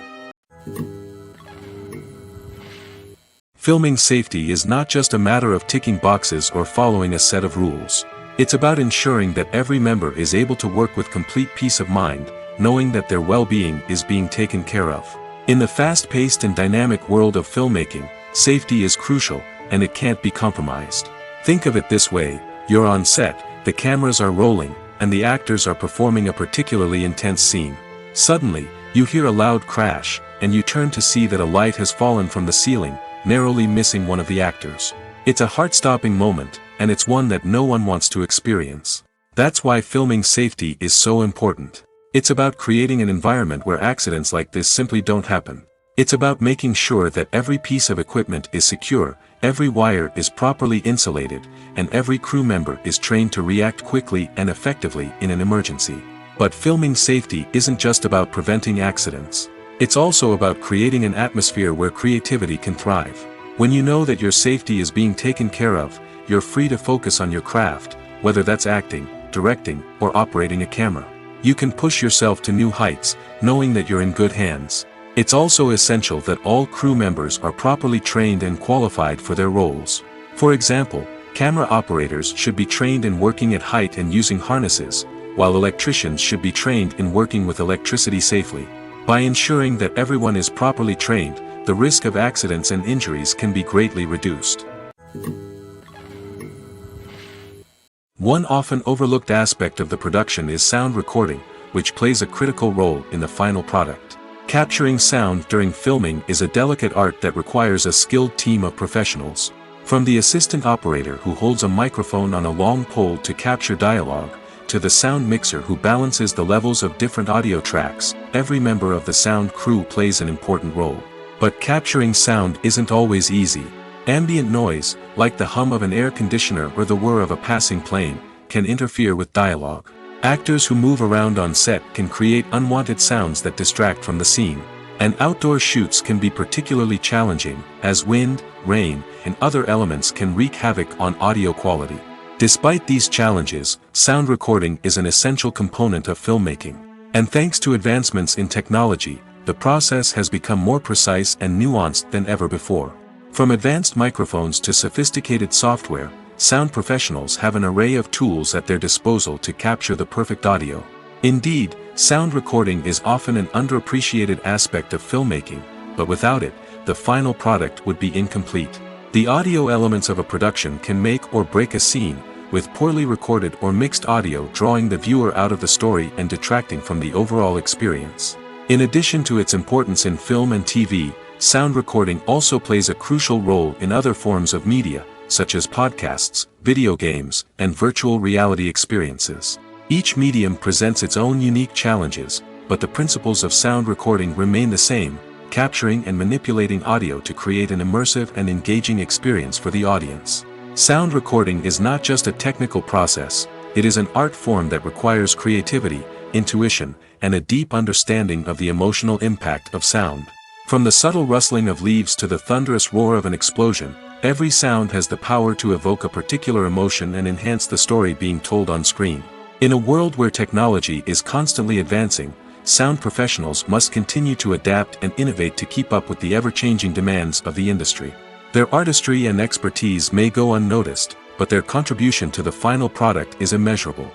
Filming safety is not just a matter of ticking boxes or following a set of rules. It's about ensuring that every member is able to work with complete peace of mind, knowing that their well-being is being taken care of. In the fast-paced and dynamic world of filmmaking, safety is crucial, and it can't be compromised. Think of it this way: you're on set, the cameras are rolling, and the actors are performing a particularly intense scene. Suddenly, you hear a loud crash, and you turn to see that a light has fallen from the ceiling, narrowly missing one of the actors. It's a heart-stopping moment, and it's one that no one wants to experience. That's why filming safety is so important. It's about creating an environment where accidents like this simply don't happen. It's about making sure that every piece of equipment is secure, every wire is properly insulated, and every crew member is trained to react quickly and effectively in an emergency. But filming safety isn't just about preventing accidents. It's also about creating an atmosphere where creativity can thrive. When you know that your safety is being taken care of, you're free to focus on your craft, whether that's acting, directing, or operating a camera. You can push yourself to new heights, knowing that you're in good hands. It's also essential that all crew members are properly trained and qualified for their roles. For example, camera operators should be trained in working at height and using harnesses, while electricians should be trained in working with electricity safely. By ensuring that everyone is properly trained, the risk of accidents and injuries can be greatly reduced. One often overlooked aspect of the production is sound recording, which plays a critical role in the final product. Capturing sound during filming is a delicate art that requires a skilled team of professionals. From the assistant operator who holds a microphone on a long pole to capture dialogue, to the sound mixer who balances the levels of different audio tracks, every member of the sound crew plays an important role. But capturing sound isn't always easy. Ambient noise, like the hum of an air conditioner or the whir of a passing plane, can interfere with dialogue. Actors who move around on set can create unwanted sounds that distract from the scene. And outdoor shoots can be particularly challenging, as wind, rain, and other elements can wreak havoc on audio quality. Despite these challenges, sound recording is an essential component of filmmaking. And thanks to advancements in technology, the process has become more precise and nuanced than ever before. From advanced microphones to sophisticated software, sound professionals have an array of tools at their disposal to capture the perfect audio. Indeed, sound recording is often an underappreciated aspect of filmmaking, but without it, the final product would be incomplete. The audio elements of a production can make or break a scene, with poorly recorded or mixed audio drawing the viewer out of the story and detracting from the overall experience. In addition to its importance in film and TV, sound recording also plays a crucial role in other forms of media, such as podcasts, video games, and virtual reality experiences. Each medium presents its own unique challenges, but the principles of sound recording remain the same: capturing and manipulating audio to create an immersive and engaging experience for the audience. Sound recording is not just a technical process, it is an art form that requires creativity, intuition, and a deep understanding of the emotional impact of sound. From the subtle rustling of leaves to the thunderous roar of an explosion, every sound has the power to evoke a particular emotion and enhance the story being told on screen. In a world where technology is constantly advancing, sound professionals must continue to adapt and innovate to keep up with the ever-changing demands of the industry. Their artistry and expertise may go unnoticed, but their contribution to the final product is immeasurable.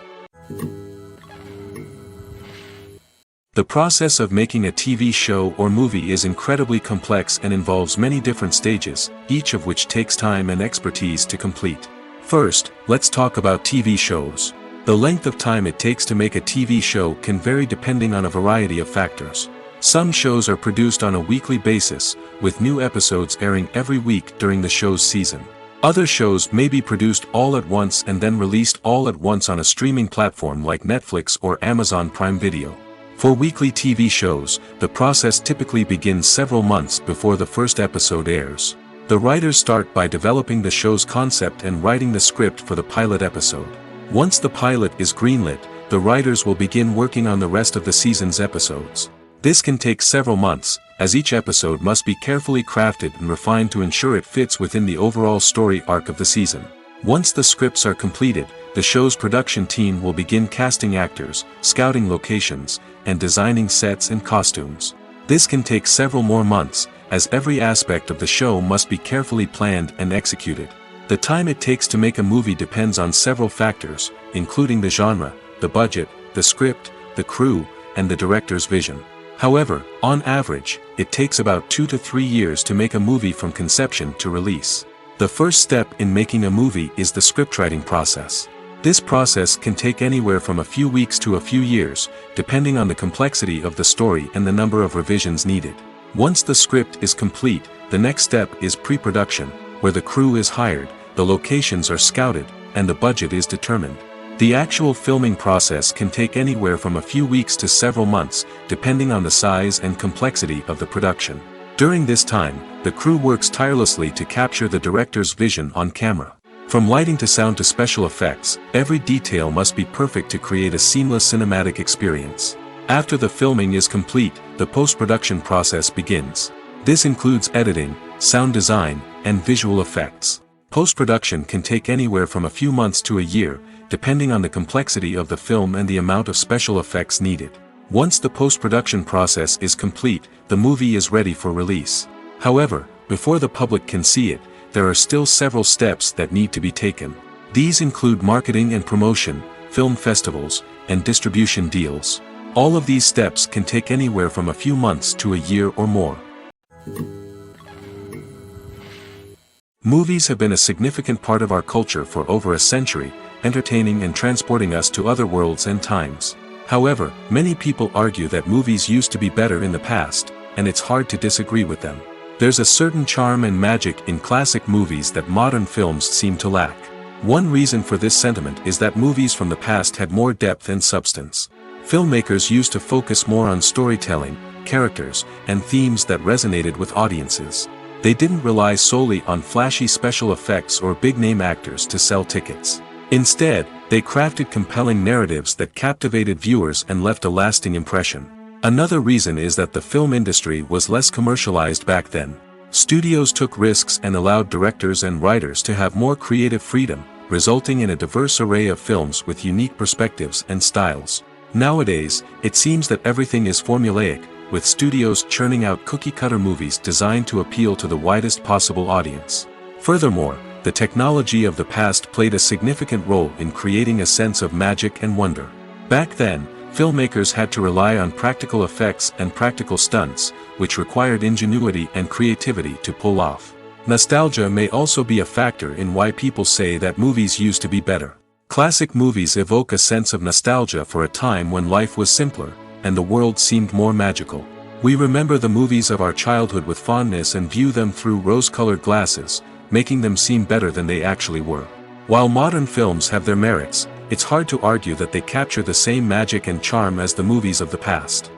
The process of making a TV show or movie is incredibly complex and involves many different stages, each of which takes time and expertise to complete. First, let's talk about TV shows. The length of time it takes to make a TV show can vary depending on a variety of factors. Some shows are produced on a weekly basis, with new episodes airing every week during the show's season. Other shows may be produced all at once and then released all at once on a streaming platform like Netflix or Amazon Prime Video. For weekly TV shows, the process typically begins several months before the first episode airs. The writers start by developing the show's concept and writing the script for the pilot episode. Once the pilot is greenlit, the writers will begin working on the rest of the season's episodes. This can take several months, as each episode must be carefully crafted and refined to ensure it fits within the overall story arc of the season. Once the scripts are completed, the show's production team will begin casting actors, scouting locations, and designing sets and costumes. This can take several more months, as every aspect of the show must be carefully planned and executed. The time it takes to make a movie depends on several factors, including the genre, the budget, the script, the crew, and the director's vision. However, on average, it takes about 2 to 3 years to make a movie from conception to release. The first step in making a movie is the scriptwriting process. This process can take anywhere from a few weeks to a few years, depending on the complexity of the story and the number of revisions needed. Once the script is complete, the next step is pre-production, where the crew is hired, the locations are scouted, and the budget is determined. The actual filming process can take anywhere from a few weeks to several months, depending on the size and complexity of the production. During this time, the crew works tirelessly to capture the director's vision on camera. From lighting to sound to special effects, every detail must be perfect to create a seamless cinematic experience. After the filming is complete, the post-production process begins. This includes editing, sound design, and visual effects. Post-production can take anywhere from a few months to a year, depending on the complexity of the film and the amount of special effects needed. Once the post-production process is complete, the movie is ready for release. However, before the public can see it, there are still several steps that need to be taken. These include marketing and promotion, film festivals, and distribution deals. All of these steps can take anywhere from a few months to a year or more. Movies have been a significant part of our culture for over a century, entertaining and transporting us to other worlds and times. However, many people argue that movies used to be better in the past, and it's hard to disagree with them. There's a certain charm and magic in classic movies that modern films seem to lack. One reason for this sentiment is that movies from the past had more depth and substance. Filmmakers used to focus more on storytelling, characters, and themes that resonated with audiences. They didn't rely solely on flashy special effects or big-name actors to sell tickets. Instead, they crafted compelling narratives that captivated viewers and left a lasting impression. Another reason is that the film industry was less commercialized back then. Studios took risks and allowed directors and writers to have more creative freedom, resulting in a diverse array of films with unique perspectives and styles. Nowadays, it seems that everything is formulaic, with studios churning out cookie-cutter movies designed to appeal to the widest possible audience. Furthermore, the technology of the past played a significant role in creating a sense of magic and wonder. Back then, filmmakers had to rely on practical effects and practical stunts, which required ingenuity and creativity to pull off. Nostalgia may also be a factor in why people say that movies used to be better. Classic movies evoke a sense of nostalgia for a time when life was simpler, and the world seemed more magical. We remember the movies of our childhood with fondness and view them through rose-colored glasses, making them seem better than they actually were. While modern films have their merits, it's hard to argue that they capture the same magic and charm as the movies of the past.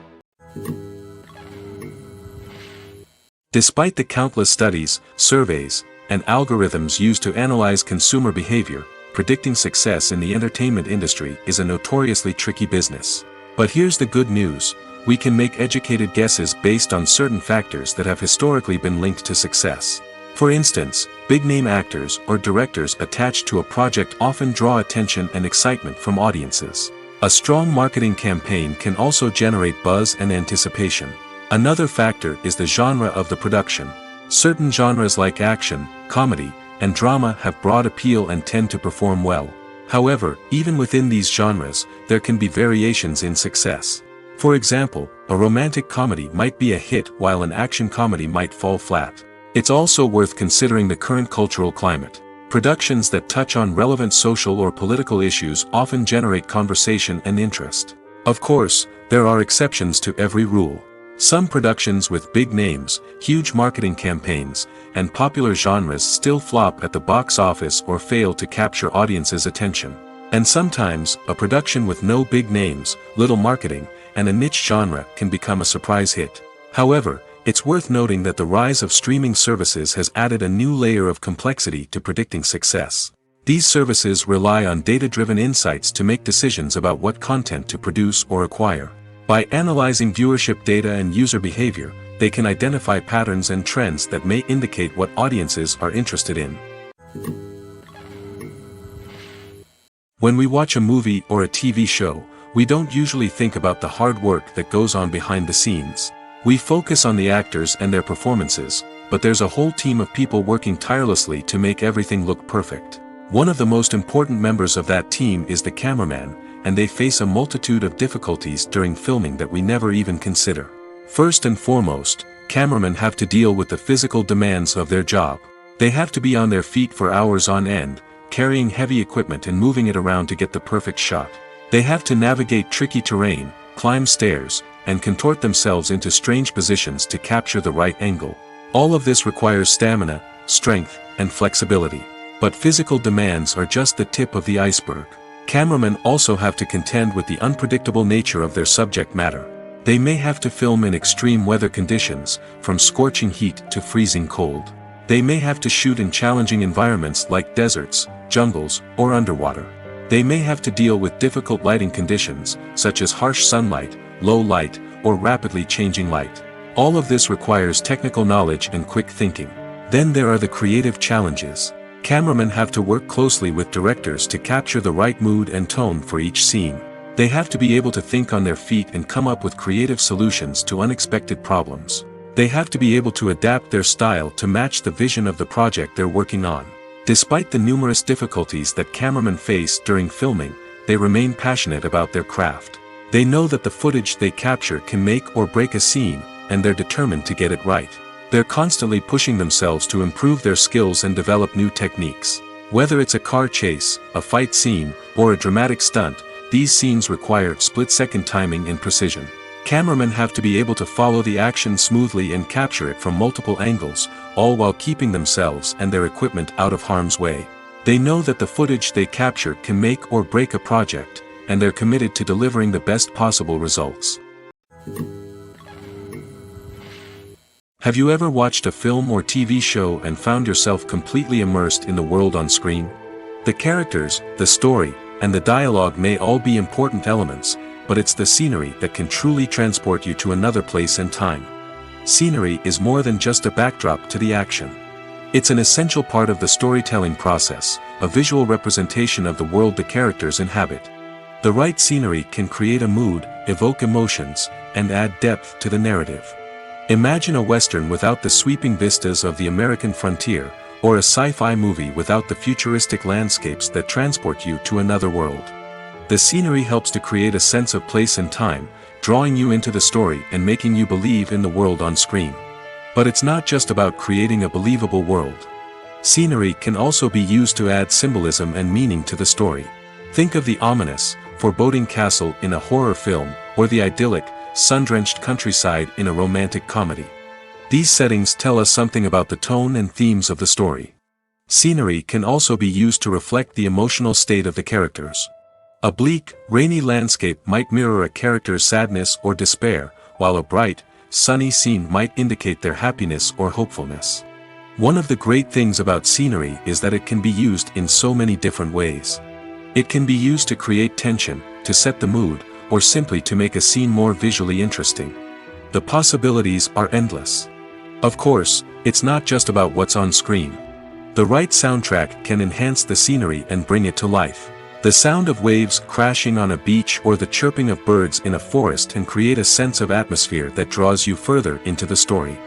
Despite the countless studies, surveys, and algorithms used to analyze consumer behavior, predicting success in the entertainment industry is a notoriously tricky business. But here's the good news: we can make educated guesses based on certain factors that have historically been linked to success. For instance, big-name actors or directors attached to a project often draw attention and excitement from audiences. A strong marketing campaign can also generate buzz and anticipation. Another factor is the genre of the production. Certain genres like action, comedy, and drama have broad appeal and tend to perform well. However, even within these genres, there can be variations in success. For example, a romantic comedy might be a hit while an action comedy might fall flat. It's also worth considering the current cultural climate. Productions that touch on relevant social or political issues often generate conversation and interest. Of course, there are exceptions to every rule. Some productions with big names, huge marketing campaigns, and popular genres still flop at the box office or fail to capture audiences' attention. And sometimes, a production with no big names, little marketing, and a niche genre can become a surprise hit. However, it's worth noting that the rise of streaming services has added a new layer of complexity to predicting success. These services rely on data-driven insights to make decisions about what content to produce or acquire. By analyzing viewership data and user behavior, they can identify patterns and trends that may indicate what audiences are interested in. When we watch a movie or a TV show, we don't usually think about the hard work that goes on behind the scenes. We focus on the actors and their performances, but there's a whole team of people working tirelessly to make everything look perfect. One of the most important members of that team is the cameraman, and they face a multitude of difficulties during filming that we never even consider. First and foremost, cameramen have to deal with the physical demands of their job. They have to be on their feet for hours on end, carrying heavy equipment and moving it around to get the perfect shot. They have to navigate tricky terrain, climb stairs, and contort themselves into strange positions to capture the right angle. All of this requires stamina, strength, and flexibility. But physical demands are just the tip of the iceberg. Cameramen also have to contend with the unpredictable nature of their subject matter. They may have to film in extreme weather conditions, from scorching heat to freezing cold. They may have to shoot in challenging environments like deserts, jungles, or underwater. They may have to deal with difficult lighting conditions, such as harsh sunlight, low light, or rapidly changing light. All of this requires technical knowledge and quick thinking. Then there are the creative challenges. Cameramen have to work closely with directors to capture the right mood and tone for each scene. They have to be able to think on their feet and come up with creative solutions to unexpected problems. They have to be able to adapt their style to match the vision of the project they're working on. Despite the numerous difficulties that cameramen face during filming, they remain passionate about their craft. They know that the footage they capture can make or break a scene, and they're determined to get it right. They're constantly pushing themselves to improve their skills and develop new techniques. Whether it's a car chase, a fight scene, or a dramatic stunt, these scenes require split-second timing and precision. Cameramen have to be able to follow the action smoothly and capture it from multiple angles, all while keeping themselves and their equipment out of harm's way. They know that the footage they capture can make or break a project, and they're committed to delivering the best possible results. Have you ever watched a film or TV show and found yourself completely immersed in the world on screen? The characters, the story, and the dialogue may all be important elements, but it's the scenery that can truly transport you to another place and time. Scenery is more than just a backdrop to the action. It's an essential part of the storytelling process, a visual representation of the world the characters inhabit. The right scenery can create a mood, evoke emotions, and add depth to the narrative. Imagine a Western without the sweeping vistas of the American frontier, or a sci-fi movie without the futuristic landscapes that transport you to another world. The scenery helps to create a sense of place and time, drawing you into the story and making you believe in the world on screen. But it's not just about creating a believable world. Scenery can also be used to add symbolism and meaning to the story. Think of the ominous, foreboding castle in a horror film, or the idyllic, sun-drenched countryside in a romantic comedy. These settings tell us something about the tone and themes of the story. Scenery can also be used to reflect the emotional state of the characters. A bleak, rainy landscape might mirror a character's sadness or despair, while a bright, sunny scene might indicate their happiness or hopefulness. One of the great things about scenery is that it can be used in so many different ways. It can be used to create tension, to set the mood, or simply to make a scene more visually interesting. The possibilities are endless. Of course, it's not just about what's on screen. The right soundtrack can enhance the scenery and bring it to life. The sound of waves crashing on a beach or the chirping of birds in a forest can create a sense of atmosphere that draws you further into the story.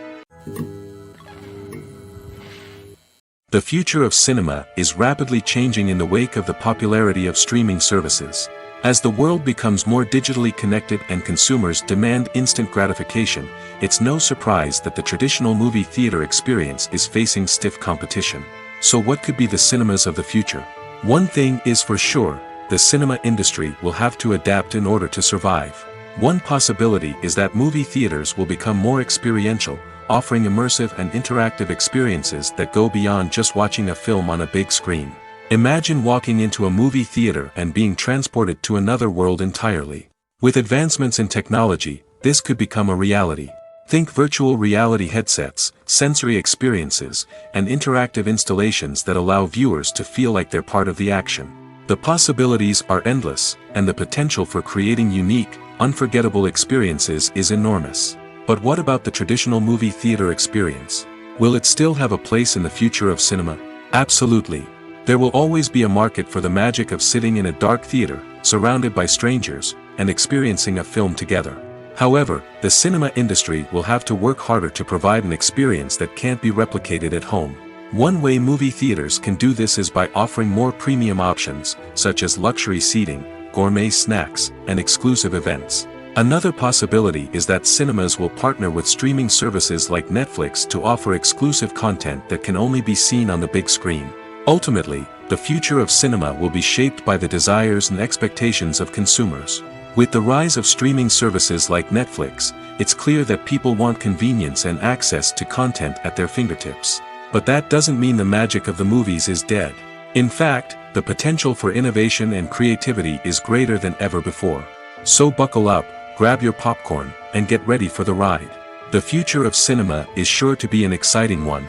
The future of cinema is rapidly changing in the wake of the popularity of streaming services. As the world becomes more digitally connected and consumers demand instant gratification, it's no surprise that the traditional movie theater experience is facing stiff competition. So what could be the cinemas of the future? One thing is for sure, the cinema industry will have to adapt in order to survive. One possibility is that movie theaters will become more experiential, offering immersive and interactive experiences that go beyond just watching a film on a big screen. Imagine walking into a movie theater and being transported to another world entirely. With advancements in technology, this could become a reality. Think virtual reality headsets, sensory experiences, and interactive installations that allow viewers to feel like they're part of the action. The possibilities are endless, and the potential for creating unique, unforgettable experiences is enormous. But what about the traditional movie theater experience? Will it still have a place in the future of cinema? Absolutely. There will always be a market for the magic of sitting in a dark theater, surrounded by strangers, and experiencing a film together. However, the cinema industry will have to work harder to provide an experience that can't be replicated at home. One way movie theaters can do this is by offering more premium options, such as luxury seating, gourmet snacks, and exclusive events. Another possibility is that cinemas will partner with streaming services like Netflix to offer exclusive content that can only be seen on the big screen. Ultimately, the future of cinema will be shaped by the desires and expectations of consumers. With the rise of streaming services like Netflix, it's clear that people want convenience and access to content at their fingertips. But that doesn't mean the magic of the movies is dead. In fact, the potential for innovation and creativity is greater than ever before. So buckle up, grab your popcorn, and get ready for the ride. The future of cinema is sure to be an exciting one.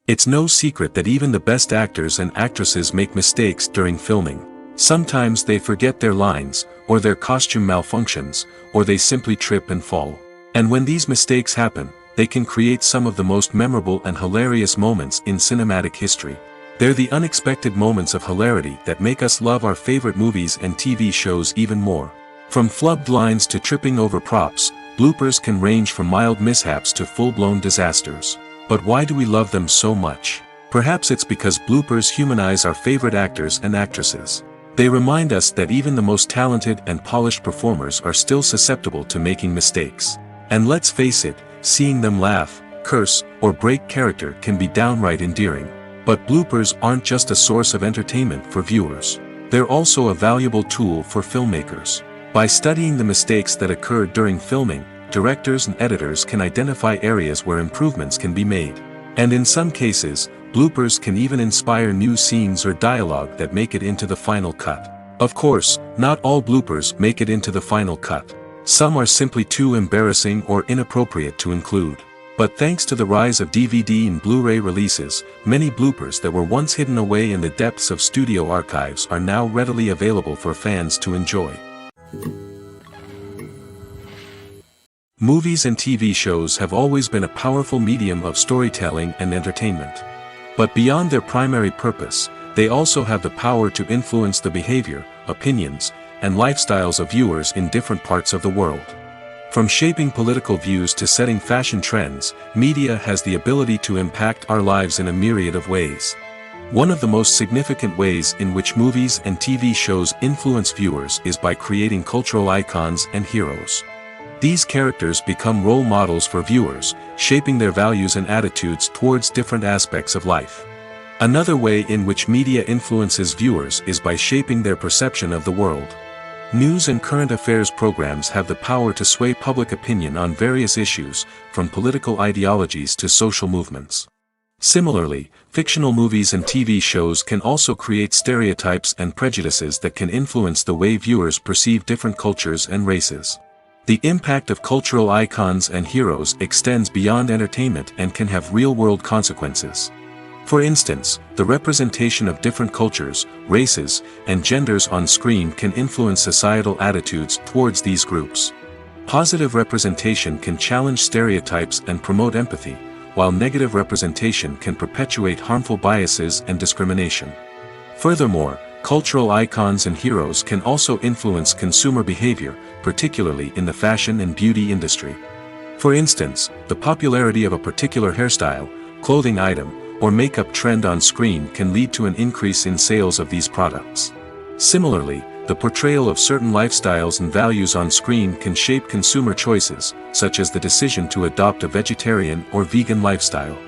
It's no secret that even the best actors and actresses make mistakes during filming. Sometimes they forget their lines, or their costume malfunctions, or they simply trip and fall. And when these mistakes happen, they can create some of the most memorable and hilarious moments in cinematic history. They're the unexpected moments of hilarity that make us love our favorite movies and TV shows even more. From flubbed lines to tripping over props, bloopers can range from mild mishaps to full-blown disasters. But why do we love them so much? Perhaps it's because bloopers humanize our favorite actors and actresses. They remind us that even the most talented and polished performers are still susceptible to making mistakes. And let's face it, seeing them laugh, curse, or break character can be downright endearing. But bloopers aren't just a source of entertainment for viewers. They're also a valuable tool for filmmakers. By studying the mistakes that occurred during filming, directors and editors can identify areas where improvements can be made. And in some cases, bloopers can even inspire new scenes or dialogue that make it into the final cut. Of course, not all bloopers make it into the final cut. Some are simply too embarrassing or inappropriate to include. But thanks to the rise of DVD and Blu-ray releases, many bloopers that were once hidden away in the depths of studio archives are now readily available for fans to enjoy. Movies and TV shows have always been a powerful medium of storytelling and entertainment. But beyond their primary purpose, they also have the power to influence the behavior, opinions, and lifestyles of viewers in different parts of the world. From shaping political views to setting fashion trends, media has the ability to impact our lives in a myriad of ways. One of the most significant ways in which movies and TV shows influence viewers is by creating cultural icons and heroes. These characters become role models for viewers, shaping their values and attitudes towards different aspects of life. Another way in which media influences viewers is by shaping their perception of the world. News and current affairs programs have the power to sway public opinion on various issues, from political ideologies to social movements. Similarly, fictional movies and TV shows can also create stereotypes and prejudices that can influence the way viewers perceive different cultures and races. The impact of cultural icons and heroes extends beyond entertainment and can have real-world consequences. For instance, the representation of different cultures, races, and genders on screen can influence societal attitudes towards these groups. Positive representation can challenge stereotypes and promote empathy, while negative representation can perpetuate harmful biases and discrimination. Furthermore, cultural icons and heroes can also influence consumer behavior, particularly in the fashion and beauty industry. For instance, the popularity of a particular hairstyle, clothing item, or makeup trend on screen can lead to an increase in sales of these products. Similarly, the portrayal of certain lifestyles and values on screen can shape consumer choices, such as the decision to adopt a vegetarian or vegan lifestyle.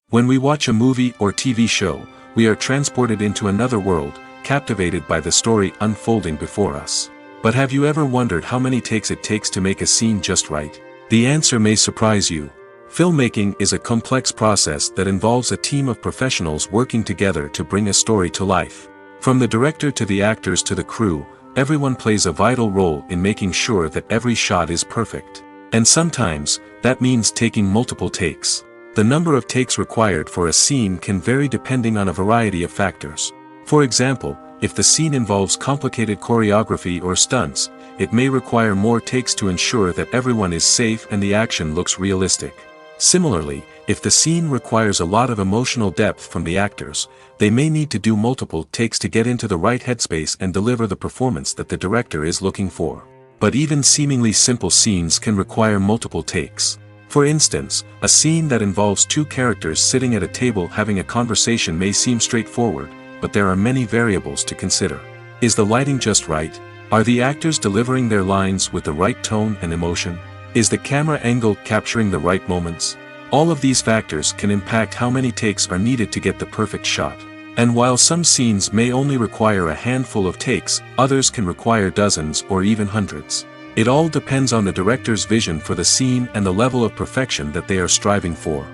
When we watch a movie or TV show, we are transported into another world, captivated by the story unfolding before us. But have you ever wondered how many takes it takes to make a scene just right? The answer may surprise you. Filmmaking is a complex process that involves a team of professionals working together to bring a story to life. From the director to the actors to the crew, everyone plays a vital role in making sure that every shot is perfect. And sometimes, that means taking multiple takes. The number of takes required for a scene can vary depending on a variety of factors. For example, if the scene involves complicated choreography or stunts, it may require more takes to ensure that everyone is safe and the action looks realistic. Similarly, If the scene requires a lot of emotional depth from the actors, they may need to do multiple takes to get into the right headspace and deliver the performance that the director is looking for. But even seemingly simple scenes can require multiple takes. For instance, a scene that involves two characters sitting at a table having a conversation may seem straightforward, but there are many variables to consider. Is the lighting just right? Are the actors delivering their lines with the right tone and emotion? Is the camera angle capturing the right moments? All of these factors can impact how many takes are needed to get the perfect shot. And while some scenes may only require a handful of takes, others can require dozens or even hundreds. It all depends on the director's vision for the scene and the level of perfection that they are striving for.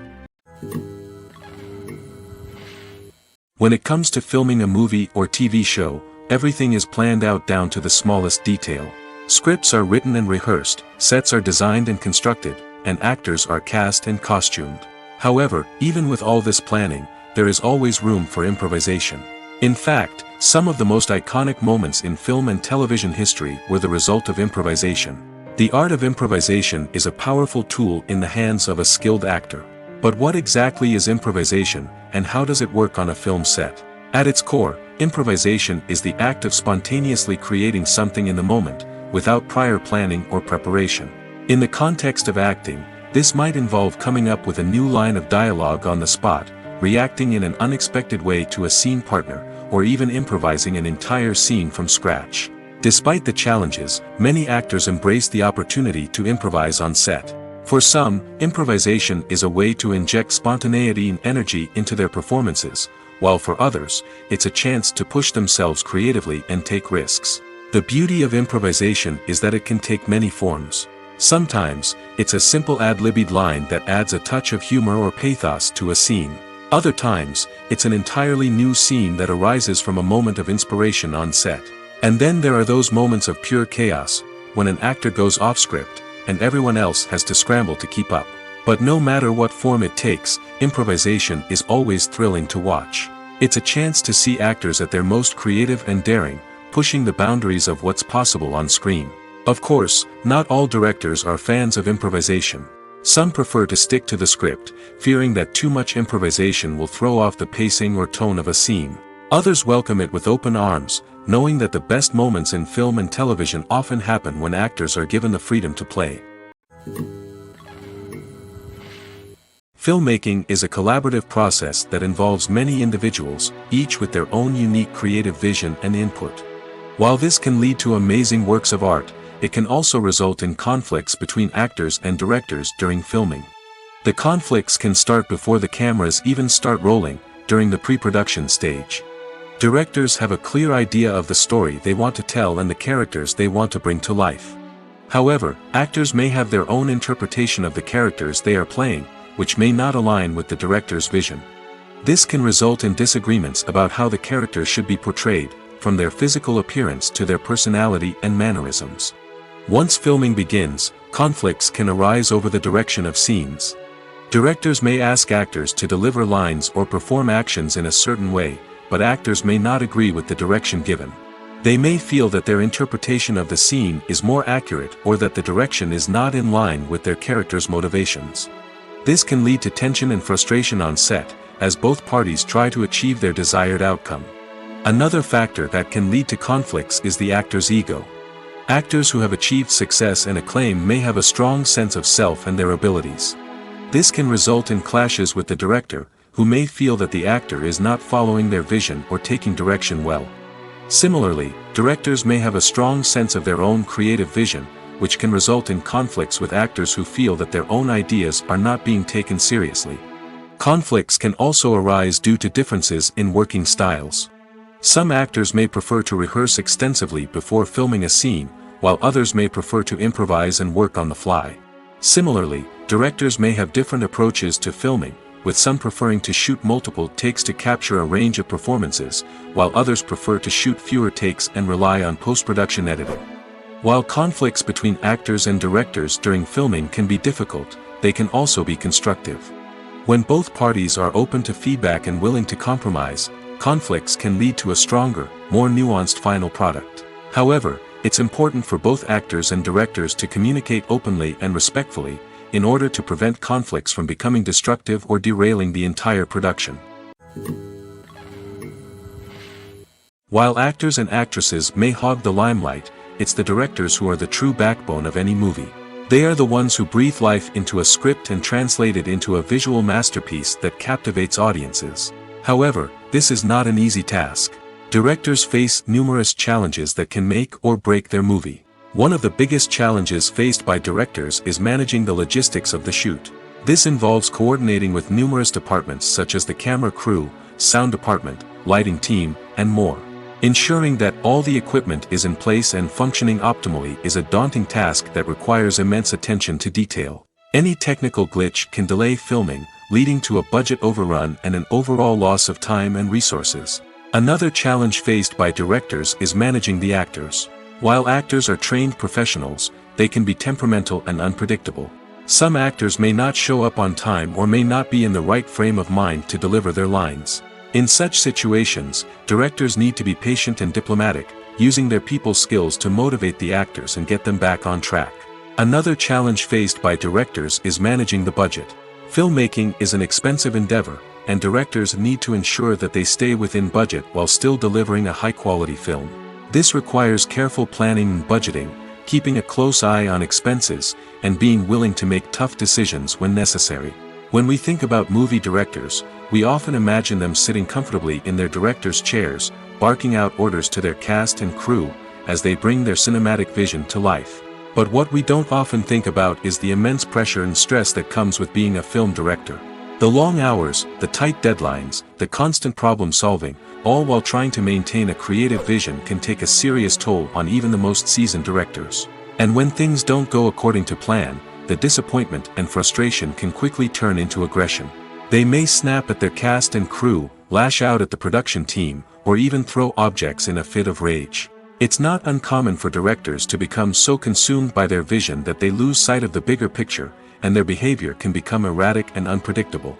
When it comes to filming a movie or TV show, everything is planned out down to the smallest detail. Scripts are written and rehearsed, sets are designed and constructed, and actors are cast and costumed. However, even with all this planning, there is always room for improvisation. In fact, some of the most iconic moments in film and television history were the result of improvisation. The art of improvisation is a powerful tool in the hands of a skilled actor. But what exactly is improvisation, and how does it work on a film set? At its core, improvisation is the act of spontaneously creating something in the moment, without prior planning or preparation. In the context of acting, this might involve coming up with a new line of dialogue on the spot, reacting in an unexpected way to a scene partner, or even improvising an entire scene from scratch. Despite the challenges, many actors embrace the opportunity to improvise on set. For some, improvisation is a way to inject spontaneity and energy into their performances, while for others, it's a chance to push themselves creatively and take risks. The beauty of improvisation is that it can take many forms. Sometimes, it's a simple ad-libbed line that adds a touch of humor or pathos to a scene. Other times, it's an entirely new scene that arises from a moment of inspiration on set. And then there are those moments of pure chaos, when an actor goes off script, and everyone else has to scramble to keep up. But no matter what form it takes, improvisation is always thrilling to watch. It's a chance to see actors at their most creative and daring, pushing the boundaries of what's possible on screen. Of course, not all directors are fans of improvisation. Some prefer to stick to the script, fearing that too much improvisation will throw off the pacing or tone of a scene. Others welcome it with open arms, knowing that the best moments in film and television often happen when actors are given the freedom to play. Filmmaking is a collaborative process that involves many individuals, each with their own unique creative vision and input. While this can lead to amazing works of art, it can also result in conflicts between actors and directors during filming. The conflicts can start before the cameras even start rolling, during the pre-production stage. Directors have a clear idea of the story they want to tell and the characters they want to bring to life. However, actors may have their own interpretation of the characters they are playing, which may not align with the director's vision. This can result in disagreements about how the characters should be portrayed, from their physical appearance to their personality and mannerisms. Once filming begins, conflicts can arise over the direction of scenes. Directors may ask actors to deliver lines or perform actions in a certain way, but actors may not agree with the direction given. They may feel that their interpretation of the scene is more accurate or that the direction is not in line with their character's motivations. This can lead to tension and frustration on set, as both parties try to achieve their desired outcome. Another factor that can lead to conflicts is the actor's ego. Actors who have achieved success and acclaim may have a strong sense of self and their abilities. This can result in clashes with the director, who may feel that the actor is not following their vision or taking direction well. Similarly, directors may have a strong sense of their own creative vision, which can result in conflicts with actors who feel that their own ideas are not being taken seriously. Conflicts can also arise due to differences in working styles. Some actors may prefer to rehearse extensively before filming a scene, while others may prefer to improvise and work on the fly. Similarly, directors may have different approaches to filming, with some preferring to shoot multiple takes to capture a range of performances, while others prefer to shoot fewer takes and rely on post-production editing. While conflicts between actors and directors during filming can be difficult, they can also be constructive. When both parties are open to feedback and willing to compromise, conflicts can lead to a stronger, more nuanced final product. However, it's important for both actors and directors to communicate openly and respectfully, in order to prevent conflicts from becoming destructive or derailing the entire production. While actors and actresses may hog the limelight, it's the directors who are the true backbone of any movie. They are the ones who breathe life into a script and translate it into a visual masterpiece that captivates audiences. However, this is not an easy task. Directors face numerous challenges that can make or break their movie. One of the biggest challenges faced by directors is managing the logistics of the shoot. This involves coordinating with numerous departments such as the camera crew, sound department, lighting team, and more. Ensuring that all the equipment is in place and functioning optimally is a daunting task that requires immense attention to detail. Any technical glitch can delay filming, leading to a budget overrun and an overall loss of time and resources. Another challenge faced by directors is managing the actors. While actors are trained professionals, they can be temperamental and unpredictable. Some actors may not show up on time or may not be in the right frame of mind to deliver their lines. In such situations, directors need to be patient and diplomatic, using their people skills to motivate the actors and get them back on track. Another challenge faced by directors is managing the budget. Filmmaking is an expensive endeavor, and directors need to ensure that they stay within budget while still delivering a high-quality film. This requires careful planning and budgeting, keeping a close eye on expenses, and being willing to make tough decisions when necessary. When we think about movie directors, we often imagine them sitting comfortably in their director's chairs, barking out orders to their cast and crew, as they bring their cinematic vision to life. But what we don't often think about is the immense pressure and stress that comes with being a film director. The long hours, the tight deadlines, the constant problem solving, all while trying to maintain a creative vision can take a serious toll on even the most seasoned directors. And when things don't go according to plan, the disappointment and frustration can quickly turn into aggression. They may snap at their cast and crew, lash out at the production team, or even throw objects in a fit of rage. It's not uncommon for directors to become so consumed by their vision that they lose sight of the bigger picture, and their behavior can become erratic and unpredictable.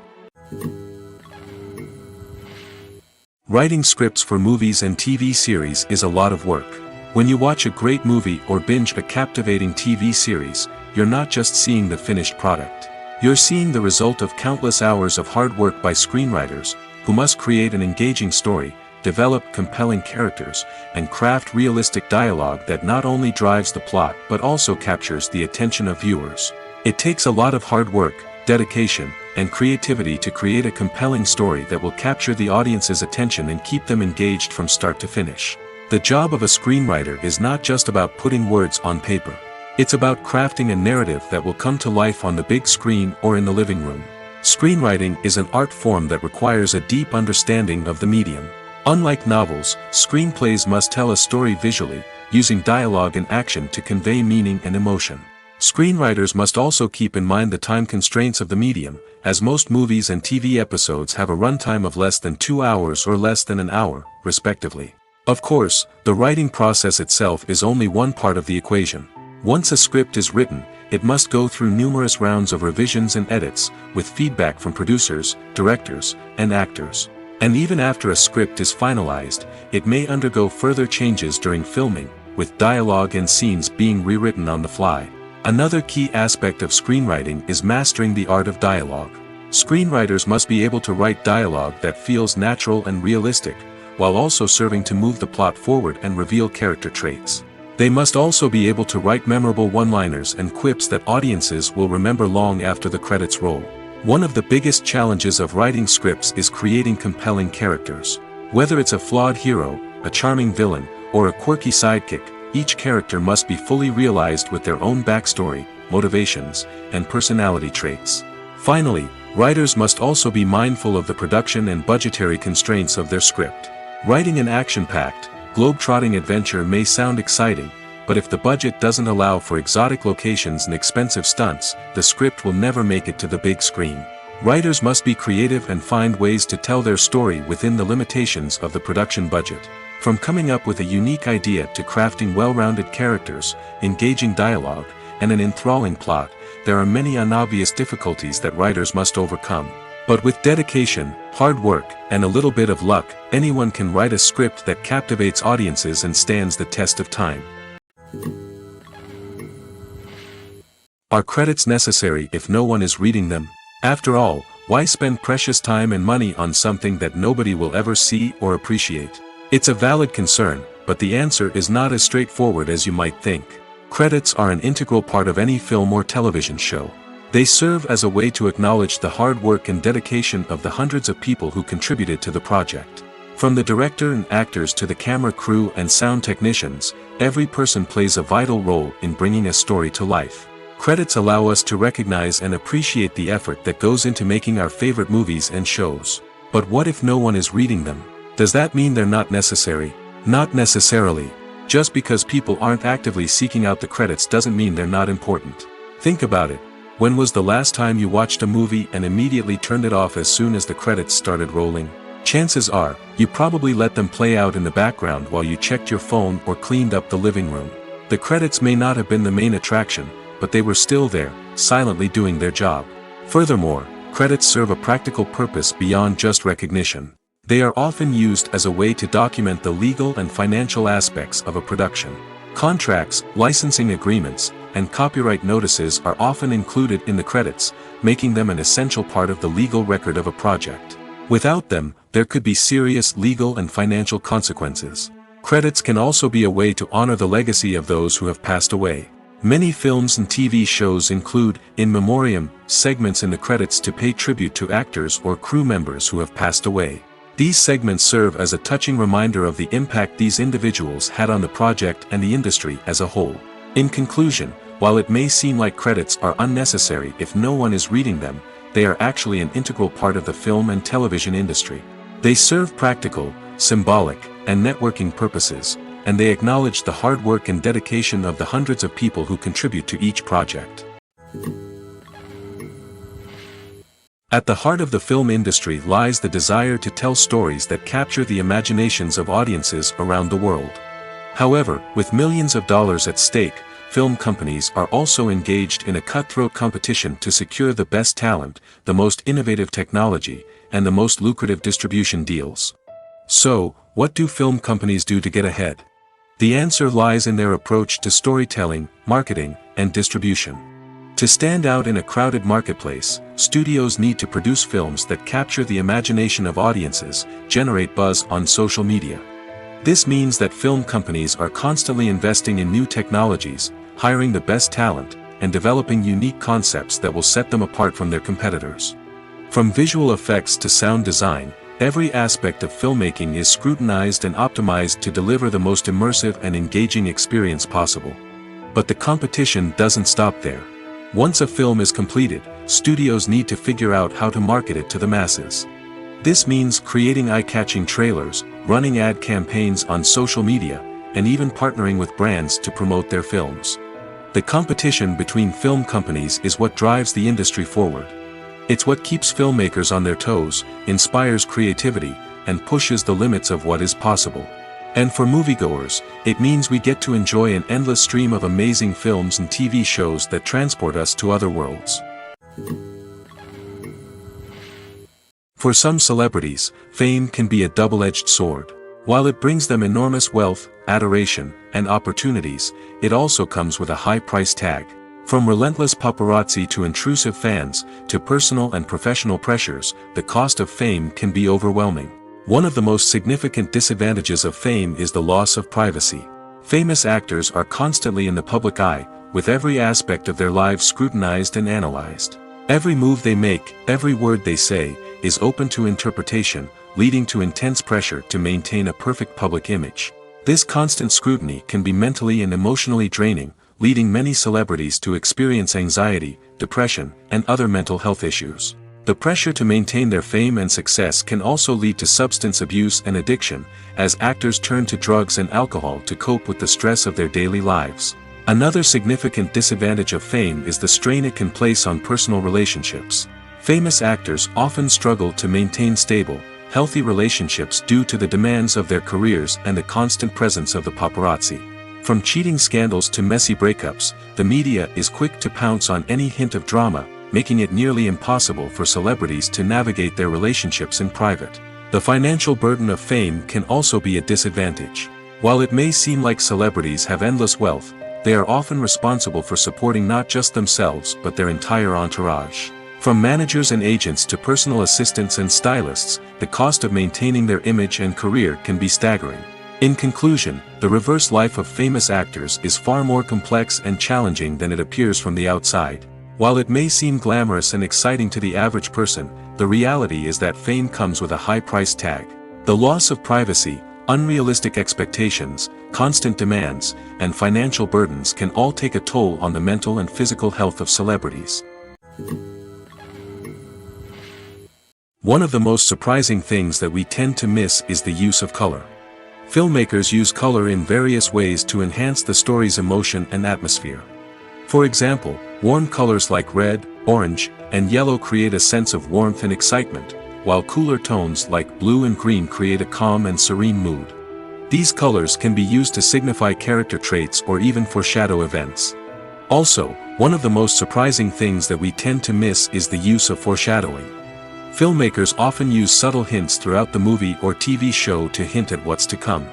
Writing scripts for movies and TV series is a lot of work. When you watch a great movie or binge a captivating TV series, you're not just seeing the finished product. You're seeing the result of countless hours of hard work by screenwriters, who must create an engaging story, develop compelling characters, and craft realistic dialogue that not only drives the plot but also captures the attention of viewers. It takes a lot of hard work, dedication, and creativity to create a compelling story that will capture the audience's attention and keep them engaged from start to finish. The job of a screenwriter is not just about putting words on paper. It's about crafting a narrative that will come to life on the big screen or in the living room. Screenwriting is an art form that requires a deep understanding of the medium. Unlike novels, screenplays must tell a story visually, using dialogue and action to convey meaning and emotion. Screenwriters must also keep in mind the time constraints of the medium, as most movies and TV episodes have a runtime of less than 2 hours or less than an hour, respectively. Of course, the writing process itself is only one part of the equation. Once a script is written, it must go through numerous rounds of revisions and edits, with feedback from producers, directors, and actors. And even after a script is finalized, it may undergo further changes during filming, with dialogue and scenes being rewritten on the fly. Another key aspect of screenwriting is mastering the art of dialogue. Screenwriters must be able to write dialogue that feels natural and realistic, while also serving to move the plot forward and reveal character traits. They must also be able to write memorable one-liners and quips that audiences will remember long after the credits roll. One of the biggest challenges of writing scripts is creating compelling characters. Whether it's a flawed hero, a charming villain, or a quirky sidekick, each character must be fully realized with their own backstory, motivations, and personality traits. Finally, writers must also be mindful of the production and budgetary constraints of their script. Writing an action-packed, globe-trotting adventure may sound exciting, but if the budget doesn't allow for exotic locations and expensive stunts, the script will never make it to the big screen. Writers must be creative and find ways to tell their story within the limitations of the production budget. From coming up with a unique idea to crafting well-rounded characters, engaging dialogue, and an enthralling plot, there are many unobvious difficulties that writers must overcome. But with dedication, hard work, and a little bit of luck, anyone can write a script that captivates audiences and stands the test of time. Are credits necessary if no one is reading them? After all, why spend precious time and money on something that nobody will ever see or appreciate? It's a valid concern, but the answer is not as straightforward as you might think. Credits are an integral part of any film or television show. They serve as a way to acknowledge the hard work and dedication of the hundreds of people who contributed to the project. From the director and actors to the camera crew and sound technicians, every person plays a vital role in bringing a story to life. Credits allow us to recognize and appreciate the effort that goes into making our favorite movies and shows. But what if no one is reading them? Does that mean they're not necessary? Not necessarily. Just because people aren't actively seeking out the credits doesn't mean they're not important. Think about it. When was the last time you watched a movie and immediately turned it off as soon as the credits started rolling? Chances are, you probably let them play out in the background while you checked your phone or cleaned up the living room. The credits may not have been the main attraction, but they were still there, silently doing their job. Furthermore, credits serve a practical purpose beyond just recognition. They are often used as a way to document the legal and financial aspects of a production. Contracts, licensing agreements, and copyright notices are often included in the credits, making them an essential part of the legal record of a project. Without them, there could be serious legal and financial consequences. Credits can also be a way to honor the legacy of those who have passed away. Many films and TV shows include, in memoriam, segments in the credits to pay tribute to actors or crew members who have passed away. These segments serve as a touching reminder of the impact these individuals had on the project and the industry as a whole. In conclusion, while it may seem like credits are unnecessary if no one is reading them, they are actually an integral part of the film and television industry. They serve practical, symbolic, and networking purposes, and they acknowledge the hard work and dedication of the hundreds of people who contribute to each project. At the heart of the film industry lies the desire to tell stories that capture the imaginations of audiences around the world. However, with millions of dollars at stake, film companies are also engaged in a cutthroat competition to secure the best talent, the most innovative technology, and the most lucrative distribution deals. So, what do film companies do to get ahead? The answer lies in their approach to storytelling, marketing, and distribution. To stand out in a crowded marketplace, studios need to produce films that capture the imagination of audiences, generate buzz on social media. This means that film companies are constantly investing in new technologies, hiring the best talent, and developing unique concepts that will set them apart from their competitors. From visual effects to sound design, every aspect of filmmaking is scrutinized and optimized to deliver the most immersive and engaging experience possible. But the competition doesn't stop there. Once a film is completed, studios need to figure out how to market it to the masses. This means creating eye-catching trailers, running ad campaigns on social media, and even partnering with brands to promote their films. The competition between film companies is what drives the industry forward. It's what keeps filmmakers on their toes, inspires creativity, and pushes the limits of what is possible. And for moviegoers, it means we get to enjoy an endless stream of amazing films and TV shows that transport us to other worlds. For some celebrities, fame can be a double-edged sword. While it brings them enormous wealth, adoration, and opportunities, it also comes with a high price tag. From relentless paparazzi to intrusive fans, to personal and professional pressures, the cost of fame can be overwhelming. One of the most significant disadvantages of fame is the loss of privacy. Famous actors are constantly in the public eye, with every aspect of their lives scrutinized and analyzed. Every move they make, every word they say, is open to interpretation, leading to intense pressure to maintain a perfect public image. This constant scrutiny can be mentally and emotionally draining, leading many celebrities to experience anxiety, depression, and other mental health issues. The pressure to maintain their fame and success can also lead to substance abuse and addiction, as actors turn to drugs and alcohol to cope with the stress of their daily lives. Another significant disadvantage of fame is the strain it can place on personal relationships. Famous actors often struggle to maintain stable, healthy relationships due to the demands of their careers and the constant presence of the paparazzi. From cheating scandals to messy breakups, the media is quick to pounce on any hint of drama, making it nearly impossible for celebrities to navigate their relationships in private. The financial burden of fame can also be a disadvantage. While it may seem like celebrities have endless wealth, they are often responsible for supporting not just themselves but their entire entourage. From managers and agents to personal assistants and stylists, the cost of maintaining their image and career can be staggering. In conclusion, the reverse life of famous actors is far more complex and challenging than it appears from the outside. While it may seem glamorous and exciting to the average person, the reality is that fame comes with a high price tag. The loss of privacy, unrealistic expectations, constant demands, and financial burdens can all take a toll on the mental and physical health of celebrities. One of the most surprising things that we tend to miss is the use of color. Filmmakers use color in various ways to enhance the story's emotion and atmosphere. For example, warm colors like red, orange, and yellow create a sense of warmth and excitement, while cooler tones like blue and green create a calm and serene mood. These colors can be used to signify character traits or even foreshadow events. Also, one of the most surprising things that we tend to miss is the use of foreshadowing. Filmmakers often use subtle hints throughout the movie or TV show to hint at what's to come.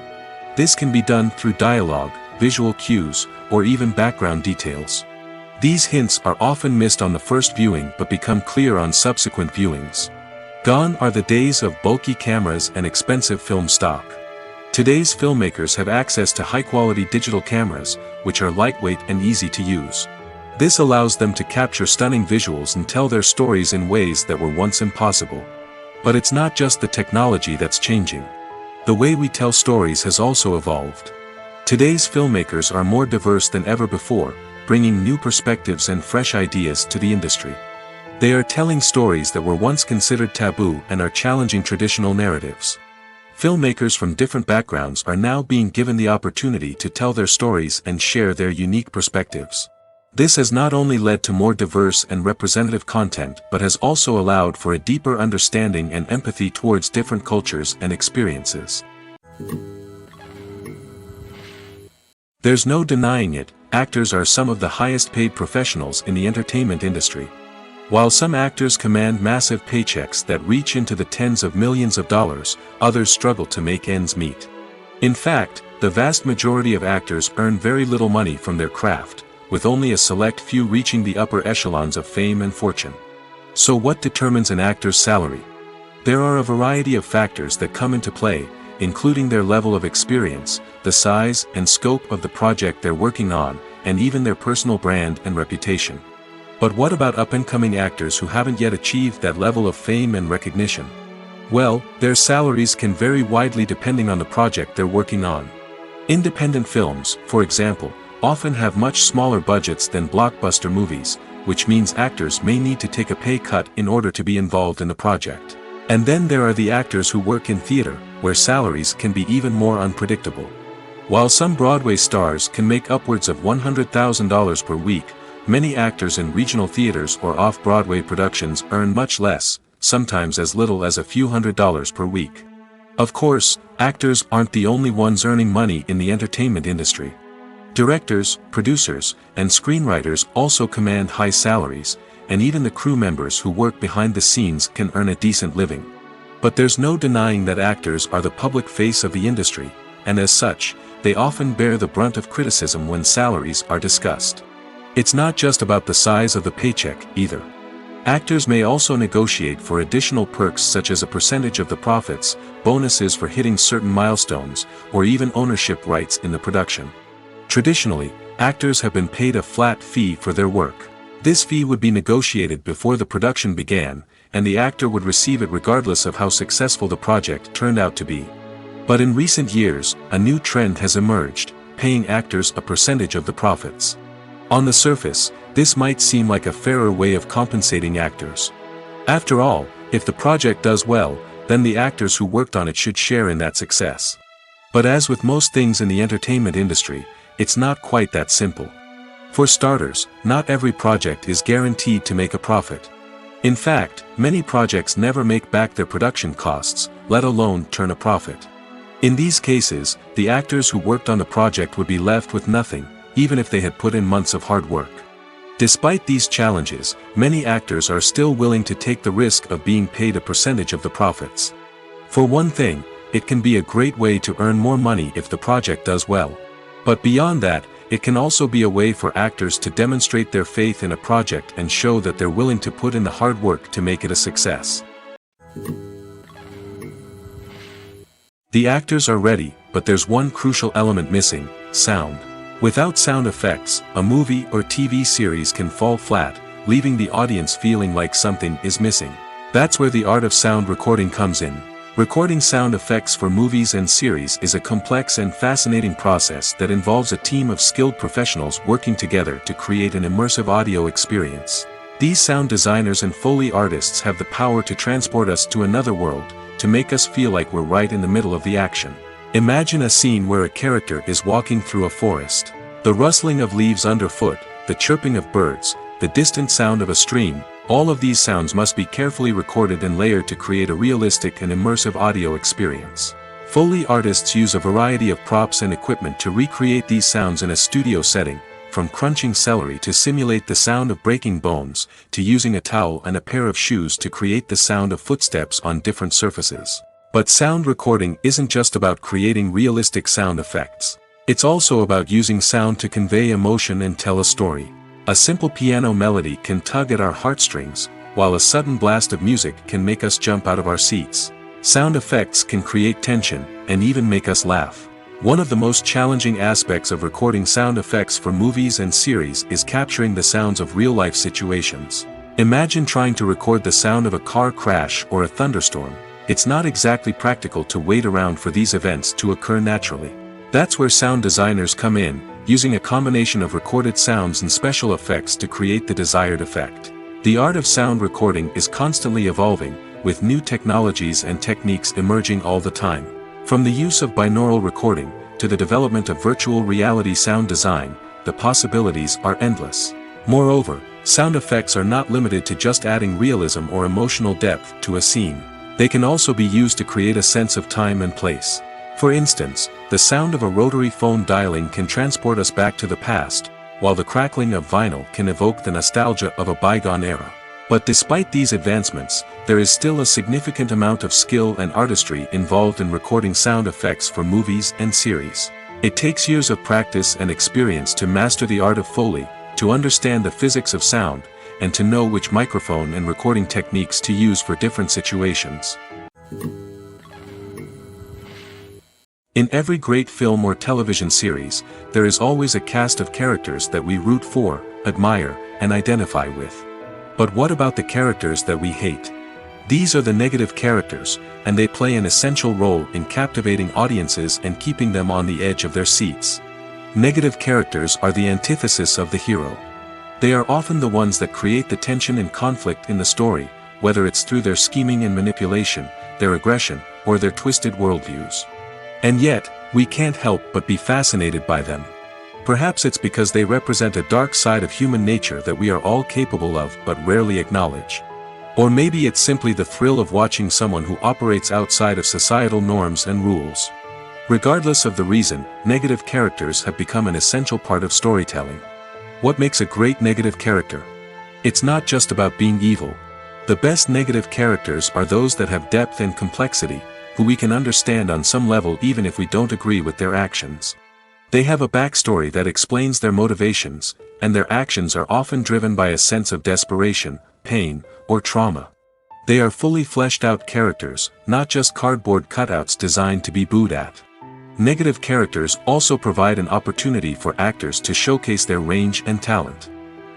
This can be done through dialogue, visual cues, or even background details. These hints are often missed on the first viewing but become clear on subsequent viewings. Gone are the days of bulky cameras and expensive film stock. Today's filmmakers have access to high-quality digital cameras, which are lightweight and easy to use. This allows them to capture stunning visuals and tell their stories in ways that were once impossible. But it's not just the technology that's changing. The way we tell stories has also evolved. Today's filmmakers are more diverse than ever before, bringing new perspectives and fresh ideas to the industry. They are telling stories that were once considered taboo and are challenging traditional narratives. Filmmakers from different backgrounds are now being given the opportunity to tell their stories and share their unique perspectives. This has not only led to more diverse and representative content but has also allowed for a deeper understanding and empathy towards different cultures and experiences. There's no denying it, actors are some of the highest paid professionals in the entertainment industry. While some actors command massive paychecks that reach into the tens of millions of dollars, others struggle to make ends meet. In fact, the vast majority of actors earn very little money from their craft, with only a select few reaching the upper echelons of fame and fortune. So what determines an actor's salary? There are a variety of factors that come into play, including their level of experience, the size and scope of the project they're working on, and even their personal brand and reputation. But what about up-and-coming actors who haven't yet achieved that level of fame and recognition? Well, their salaries can vary widely depending on the project they're working on. Independent films, for example, often have much smaller budgets than blockbuster movies, which means actors may need to take a pay cut in order to be involved in the project. And then there are the actors who work in theater, where salaries can be even more unpredictable. While some Broadway stars can make upwards of $100,000 per week, many actors in regional theaters or off-Broadway productions earn much less, sometimes as little as a few $100s per week. Of course, actors aren't the only ones earning money in the entertainment industry. Directors, producers, and screenwriters also command high salaries, and even the crew members who work behind the scenes can earn a decent living. But there's no denying that actors are the public face of the industry, and as such, they often bear the brunt of criticism when salaries are discussed. It's not just about the size of the paycheck, either. Actors may also negotiate for additional perks such as a percentage of the profits, bonuses for hitting certain milestones, or even ownership rights in the production. Traditionally, actors have been paid a flat fee for their work. This fee would be negotiated before the production began, and the actor would receive it regardless of how successful the project turned out to be. But in recent years, a new trend has emerged, paying actors a percentage of the profits. On the surface, this might seem like a fairer way of compensating actors. After all, if the project does well, then the actors who worked on it should share in that success. But as with most things in the entertainment industry, it's not quite that simple. For starters, not every project is guaranteed to make a profit. In fact, many projects never make back their production costs, let alone turn a profit. In these cases, the actors who worked on the project would be left with nothing, even if they had put in months of hard work. Despite these challenges, many actors are still willing to take the risk of being paid a percentage of the profits. For one thing, it can be a great way to earn more money if the project does well. But beyond that, it can also be a way for actors to demonstrate their faith in a project and show that they're willing to put in the hard work to make it a success. The actors are ready, but there's one crucial element missing: sound. Without sound effects, a movie or TV series can fall flat, leaving the audience feeling like something is missing. That's where the art of sound recording comes in. Recording sound effects for movies and series is a complex and fascinating process that involves a team of skilled professionals working together to create an immersive audio experience. These sound designers and Foley artists have the power to transport us to another world, to make us feel like we're right in the middle of the action. Imagine a scene where a character is walking through a forest. The rustling of leaves underfoot, the chirping of birds, the distant sound of a stream, all of these sounds must be carefully recorded and layered to create a realistic and immersive audio experience. Foley artists use a variety of props and equipment to recreate these sounds in a studio setting, from crunching celery to simulate the sound of breaking bones, to using a towel and a pair of shoes to create the sound of footsteps on different surfaces. But sound recording isn't just about creating realistic sound effects. It's also about using sound to convey emotion and tell a story. A simple piano melody can tug at our heartstrings, while a sudden blast of music can make us jump out of our seats. Sound effects can create tension, and even make us laugh. One of the most challenging aspects of recording sound effects for movies and series is capturing the sounds of real-life situations. Imagine trying to record the sound of a car crash or a thunderstorm. It's not exactly practical to wait around for these events to occur naturally. That's where sound designers come in, using a combination of recorded sounds and special effects to create the desired effect. The art of sound recording is constantly evolving, with new technologies and techniques emerging all the time. From the use of binaural recording, to the development of virtual reality sound design, the possibilities are endless. Moreover, sound effects are not limited to just adding realism or emotional depth to a scene. They can also be used to create a sense of time and place. For instance, the sound of a rotary phone dialing can transport us back to the past, while the crackling of vinyl can evoke the nostalgia of a bygone era. But despite these advancements, there is still a significant amount of skill and artistry involved in recording sound effects for movies and series. It takes years of practice and experience to master the art of Foley, to understand the physics of sound, and to know which microphone and recording techniques to use for different situations. In every great film or television series, there is always a cast of characters that we root for, admire, and identify with. But what about the characters that we hate? These are the negative characters, and they play an essential role in captivating audiences and keeping them on the edge of their seats. Negative characters are the antithesis of the hero. They are often the ones that create the tension and conflict in the story, whether it's through their scheming and manipulation, their aggression, or their twisted worldviews. And yet, we can't help but be fascinated by them. Perhaps it's because they represent a dark side of human nature that we are all capable of but rarely acknowledge. Or maybe it's simply the thrill of watching someone who operates outside of societal norms and rules. Regardless of the reason, negative characters have become an essential part of storytelling. What makes a great negative character? It's not just about being evil. The best negative characters are those that have depth and complexity, who we can understand on some level even if we don't agree with their actions. They have a backstory that explains their motivations, and their actions are often driven by a sense of desperation, pain, or trauma. They are fully fleshed out characters, not just cardboard cutouts designed to be booed at. Negative characters also provide an opportunity for actors to showcase their range and talent.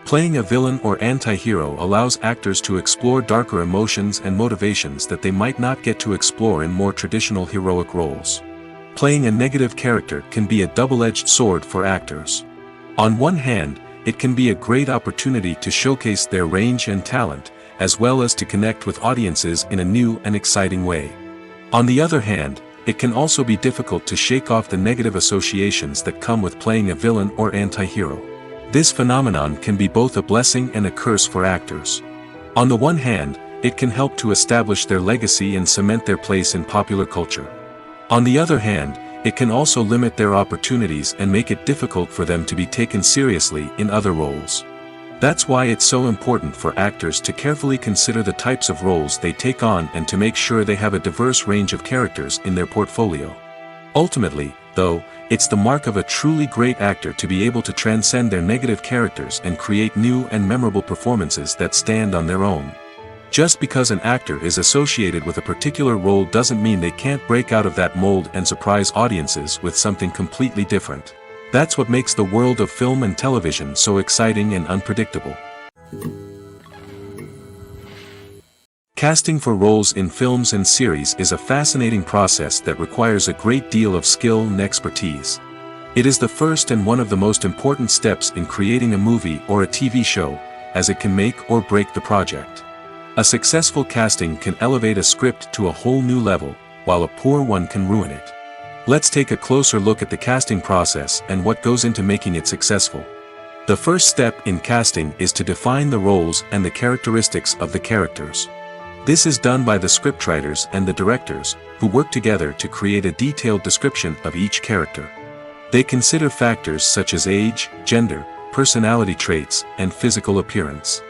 Playing a villain or anti-hero allows actors to explore darker emotions and motivations that they might not get to explore in more traditional heroic roles. Playing a negative character can be a double-edged sword for actors. On one hand, it can be a great opportunity to showcase their range and talent, as well as to connect with audiences in a new and exciting way. On the other hand, it can also be difficult to shake off the negative associations that come with playing a villain or anti-hero. This phenomenon can be both a blessing and a curse for actors. On the one hand, it can help to establish their legacy and cement their place in popular culture. On the other hand, it can also limit their opportunities and make it difficult for them to be taken seriously in other roles. That's why it's so important for actors to carefully consider the types of roles they take on and to make sure they have a diverse range of characters in their portfolio. Ultimately, though, it's the mark of a truly great actor to be able to transcend their negative characters and create new and memorable performances that stand on their own. Just because an actor is associated with a particular role doesn't mean they can't break out of that mold and surprise audiences with something completely different. That's what makes the world of film and television so exciting and unpredictable. Casting for roles in films and series is a fascinating process that requires a great deal of skill and expertise. It is the first and one of the most important steps in creating a movie or a TV show, as it can make or break the project. A successful casting can elevate a script to a whole new level, while a poor one can ruin it. Let's take a closer look at the casting process and what goes into making it successful. The first step in casting is to define the roles and the characteristics of the characters. This is done by the scriptwriters and the directors, who work together to create a detailed description of each character. They consider factors such as age, gender, personality traits, and physical appearance.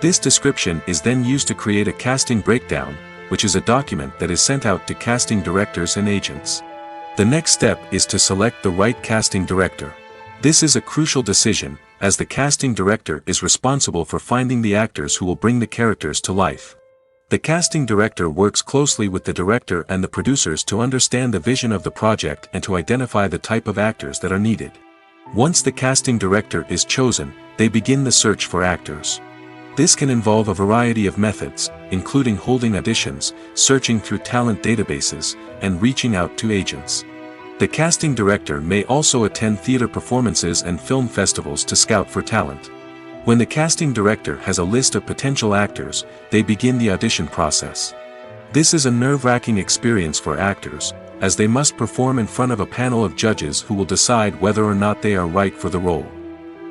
This description is then used to create a casting breakdown, which is a document that is sent out to casting directors and agents. The next step is to select the right casting director. This is a crucial decision, as the casting director is responsible for finding the actors who will bring the characters to life. The casting director works closely with the director and the producers to understand the vision of the project and to identify the type of actors that are needed. Once the casting director is chosen, they begin the search for actors. This can involve a variety of methods, including holding auditions, searching through talent databases, and reaching out to agents. The casting director may also attend theater performances and film festivals to scout for talent. When the casting director has a list of potential actors, they begin the audition process. This is a nerve-wracking experience for actors, as they must perform in front of a panel of judges who will decide whether or not they are right for the role.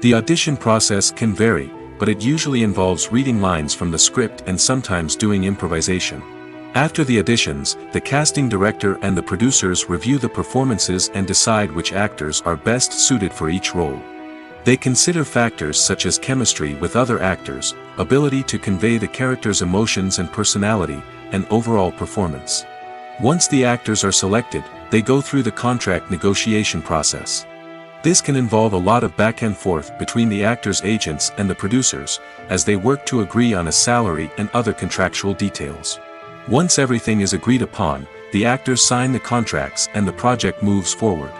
The audition process can vary, but it usually involves reading lines from the script and sometimes doing improvisation. After the auditions, the casting director and the producers review the performances and decide which actors are best suited for each role. They consider factors such as chemistry with other actors, ability to convey the character's emotions and personality, and overall performance. Once the actors are selected, they go through the contract negotiation process. This can involve a lot of back and forth between the actors' agents and the producers, as they work to agree on a salary and other contractual details. Once everything is agreed upon, the actors sign the contracts and the project moves forward.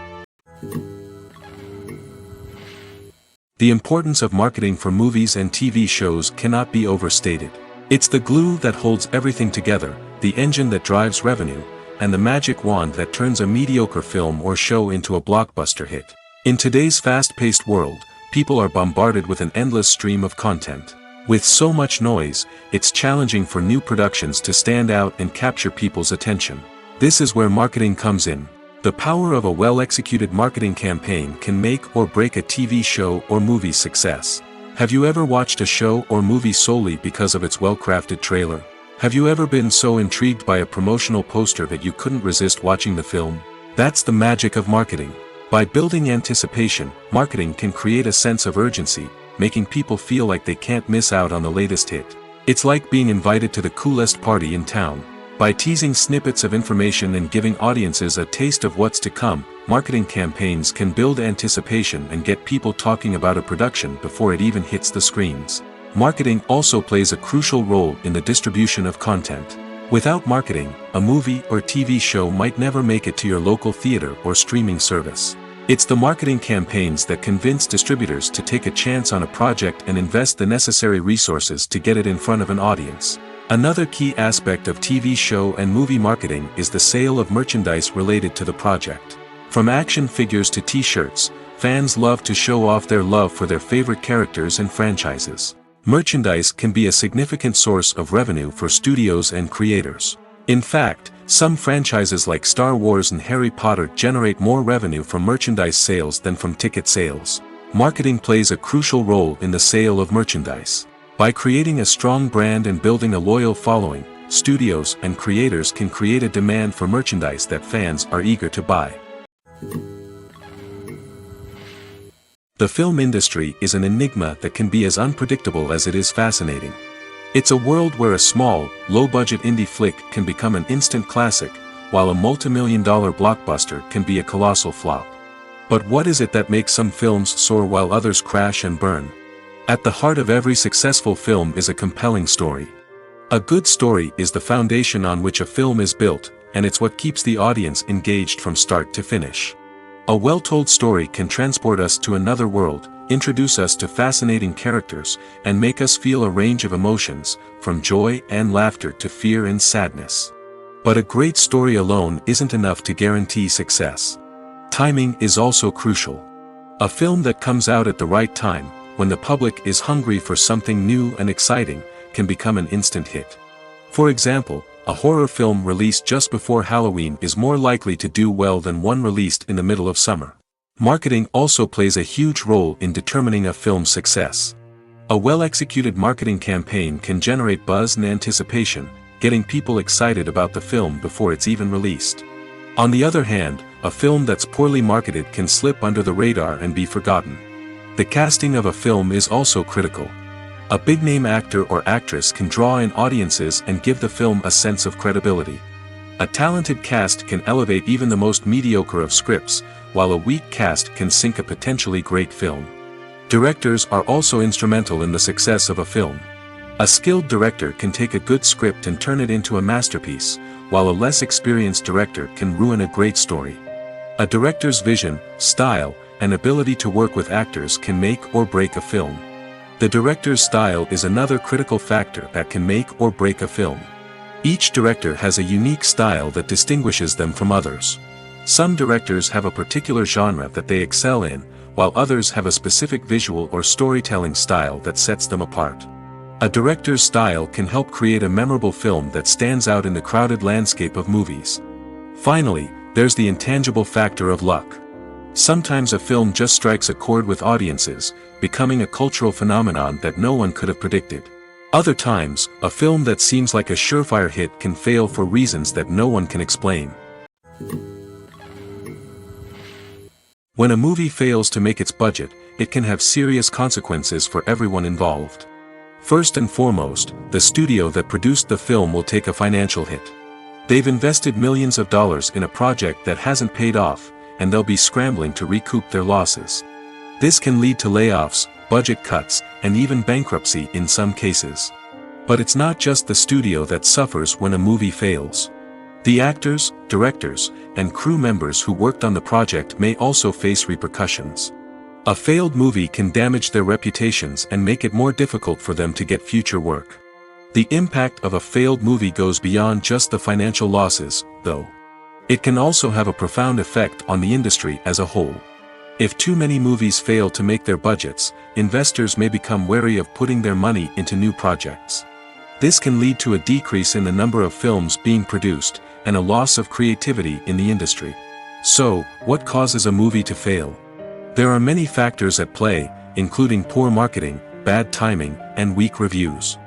The importance of marketing for movies and TV shows cannot be overstated. It's the glue that holds everything together, the engine that drives revenue, and the magic wand that turns a mediocre film or show into a blockbuster hit. In today's fast-paced world, people are bombarded with an endless stream of content. With so much noise, it's challenging for new productions to stand out and capture people's attention. This is where marketing comes in. The power of a well-executed marketing campaign can make or break a TV show or movie's success. Have you ever watched a show or movie solely because of its well-crafted trailer? Have you ever been so intrigued by a promotional poster that you couldn't resist watching the film? That's the magic of marketing. By building anticipation, marketing can create a sense of urgency, making people feel like they can't miss out on the latest hit. It's like being invited to the coolest party in town. By teasing snippets of information and giving audiences a taste of what's to come, marketing campaigns can build anticipation and get people talking about a production before it even hits the screens. Marketing also plays a crucial role in the distribution of content. Without marketing, a movie or TV show might never make it to your local theater or streaming service. It's the marketing campaigns that convince distributors to take a chance on a project and invest the necessary resources to get it in front of an audience. Another key aspect of TV show and movie marketing is the sale of merchandise related to the project. From action figures to t-shirts, fans love to show off their love for their favorite characters and franchises. Merchandise can be a significant source of revenue for studios and creators. In fact, some franchises like Star Wars and Harry Potter generate more revenue from merchandise sales than from ticket sales. Marketing plays a crucial role in the sale of merchandise. By creating a strong brand and building a loyal following, studios and creators can create a demand for merchandise that fans are eager to buy. The film industry is an enigma that can be as unpredictable as it is fascinating. It's a world where a small, low-budget indie flick can become an instant classic, while a multimillion-dollar blockbuster can be a colossal flop. But what is it that makes some films soar while others crash and burn? At the heart of every successful film is a compelling story. A good story is the foundation on which a film is built, and it's what keeps the audience engaged from start to finish. A well-told story can transport us to another world, introduce us to fascinating characters, and make us feel a range of emotions, from joy and laughter to fear and sadness. But a great story alone isn't enough to guarantee success. Timing is also crucial. A film that comes out at the right time, when the public is hungry for something new and exciting, can become an instant hit. For example, a horror film released just before Halloween is more likely to do well than one released in the middle of summer. Marketing also plays a huge role in determining a film's success. A well-executed marketing campaign can generate buzz and anticipation, getting people excited about the film before it's even released. On the other hand, a film that's poorly marketed can slip under the radar and be forgotten. The casting of a film is also critical. A big-name actor or actress can draw in audiences and give the film a sense of credibility. A talented cast can elevate even the most mediocre of scripts, while a weak cast can sink a potentially great film. Directors are also instrumental in the success of a film. A skilled director can take a good script and turn it into a masterpiece, while a less experienced director can ruin a great story. A director's vision, style, and ability to work with actors can make or break a film. The director's style is another critical factor that can make or break a film. Each director has a unique style that distinguishes them from others. Some directors have a particular genre that they excel in, while others have a specific visual or storytelling style that sets them apart. A director's style can help create a memorable film that stands out in the crowded landscape of movies. Finally, there's the intangible factor of luck. Sometimes a film just strikes a chord with audiences, becoming a cultural phenomenon that no one could have predicted. Other times, a film that seems like a surefire hit can fail for reasons that no one can explain. When a movie fails to make its budget, it can have serious consequences for everyone involved. First and foremost, the studio that produced the film will take a financial hit. They've invested millions of dollars in a project that hasn't paid off, and they'll be scrambling to recoup their losses. This can lead to layoffs, budget cuts, and even bankruptcy in some cases. But it's not just the studio that suffers when a movie fails. The actors, directors, and crew members who worked on the project may also face repercussions. A failed movie can damage their reputations and make it more difficult for them to get future work. The impact of a failed movie goes beyond just the financial losses, though. It can also have a profound effect on the industry as a whole. If too many movies fail to make their budgets, investors may become wary of putting their money into new projects. This can lead to a decrease in the number of films being produced, and a loss of creativity in the industry. So, what causes a movie to fail? There are many factors at play, including poor marketing, bad timing, and weak reviews.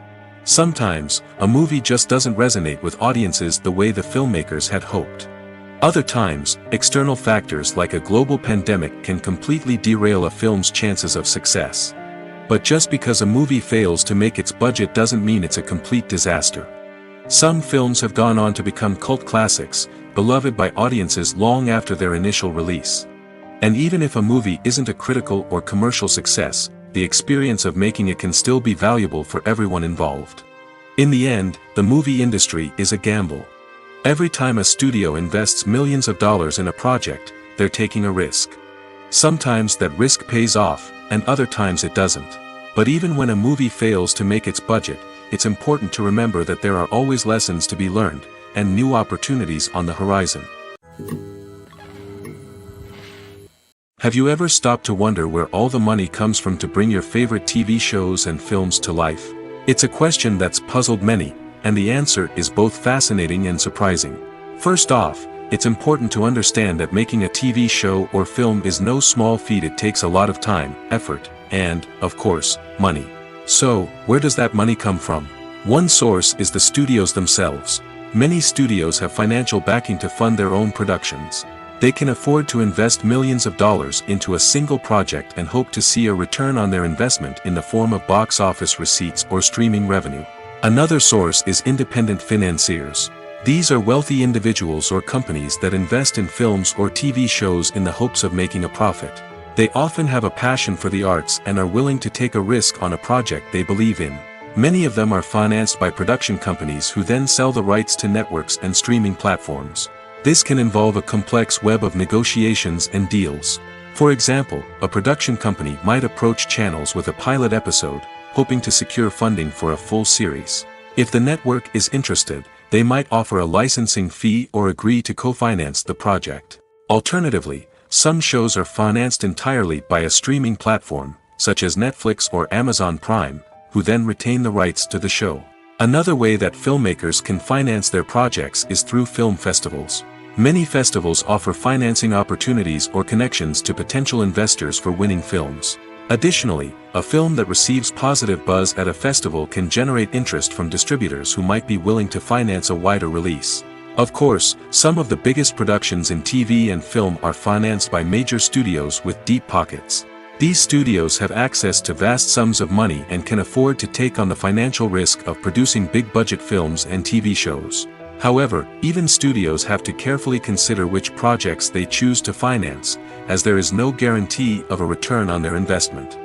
Sometimes, a movie just doesn't resonate with audiences the way the filmmakers had hoped. Other times, external factors like a global pandemic can completely derail a film's chances of success. But just because a movie fails to make its budget doesn't mean it's a complete disaster. Some films have gone on to become cult classics, beloved by audiences long after their initial release. And even if a movie isn't a critical or commercial success, the experience of making it can still be valuable for everyone involved. In the end, the movie industry is a gamble. Every time a studio invests millions of dollars in a project, they're taking a risk. Sometimes that risk pays off, and other times it doesn't. But even when a movie fails to make its budget, it's important to remember that there are always lessons to be learned, and new opportunities on the horizon. Have you ever stopped to wonder where all the money comes from to bring your favorite TV shows and films to life? It's a question that's puzzled many, and the answer is both fascinating and surprising. First off, it's important to understand that making a TV show or film is no small feat. It takes a lot of time, effort, and, of course, money. So, where does that money come from? One source is the studios themselves. Many studios have financial backing to fund their own productions. They can afford to invest millions of dollars into a single project and hope to see a return on their investment in the form of box office receipts or streaming revenue. Another source is independent financiers. These are wealthy individuals or companies that invest in films or TV shows in the hopes of making a profit. They often have a passion for the arts and are willing to take a risk on a project they believe in. Many of them are financed by production companies who then sell the rights to networks and streaming platforms. This can involve a complex web of negotiations and deals. For example, a production company might approach channels with a pilot episode, hoping to secure funding for a full series. If the network is interested, they might offer a licensing fee or agree to co-finance the project. Alternatively, some shows are financed entirely by a streaming platform, such as Netflix or Amazon Prime, who then retain the rights to the show. Another way that filmmakers can finance their projects is through film festivals. Many festivals offer financing opportunities or connections to potential investors for winning films. Additionally, a film that receives positive buzz at a festival can generate interest from distributors who might be willing to finance a wider release. Of course, some of the biggest productions in TV and film are financed by major studios with deep pockets. These studios have access to vast sums of money and can afford to take on the financial risk of producing big-budget films and TV shows. However, even studios have to carefully consider which projects they choose to finance, as there is no guarantee of a return on their investment.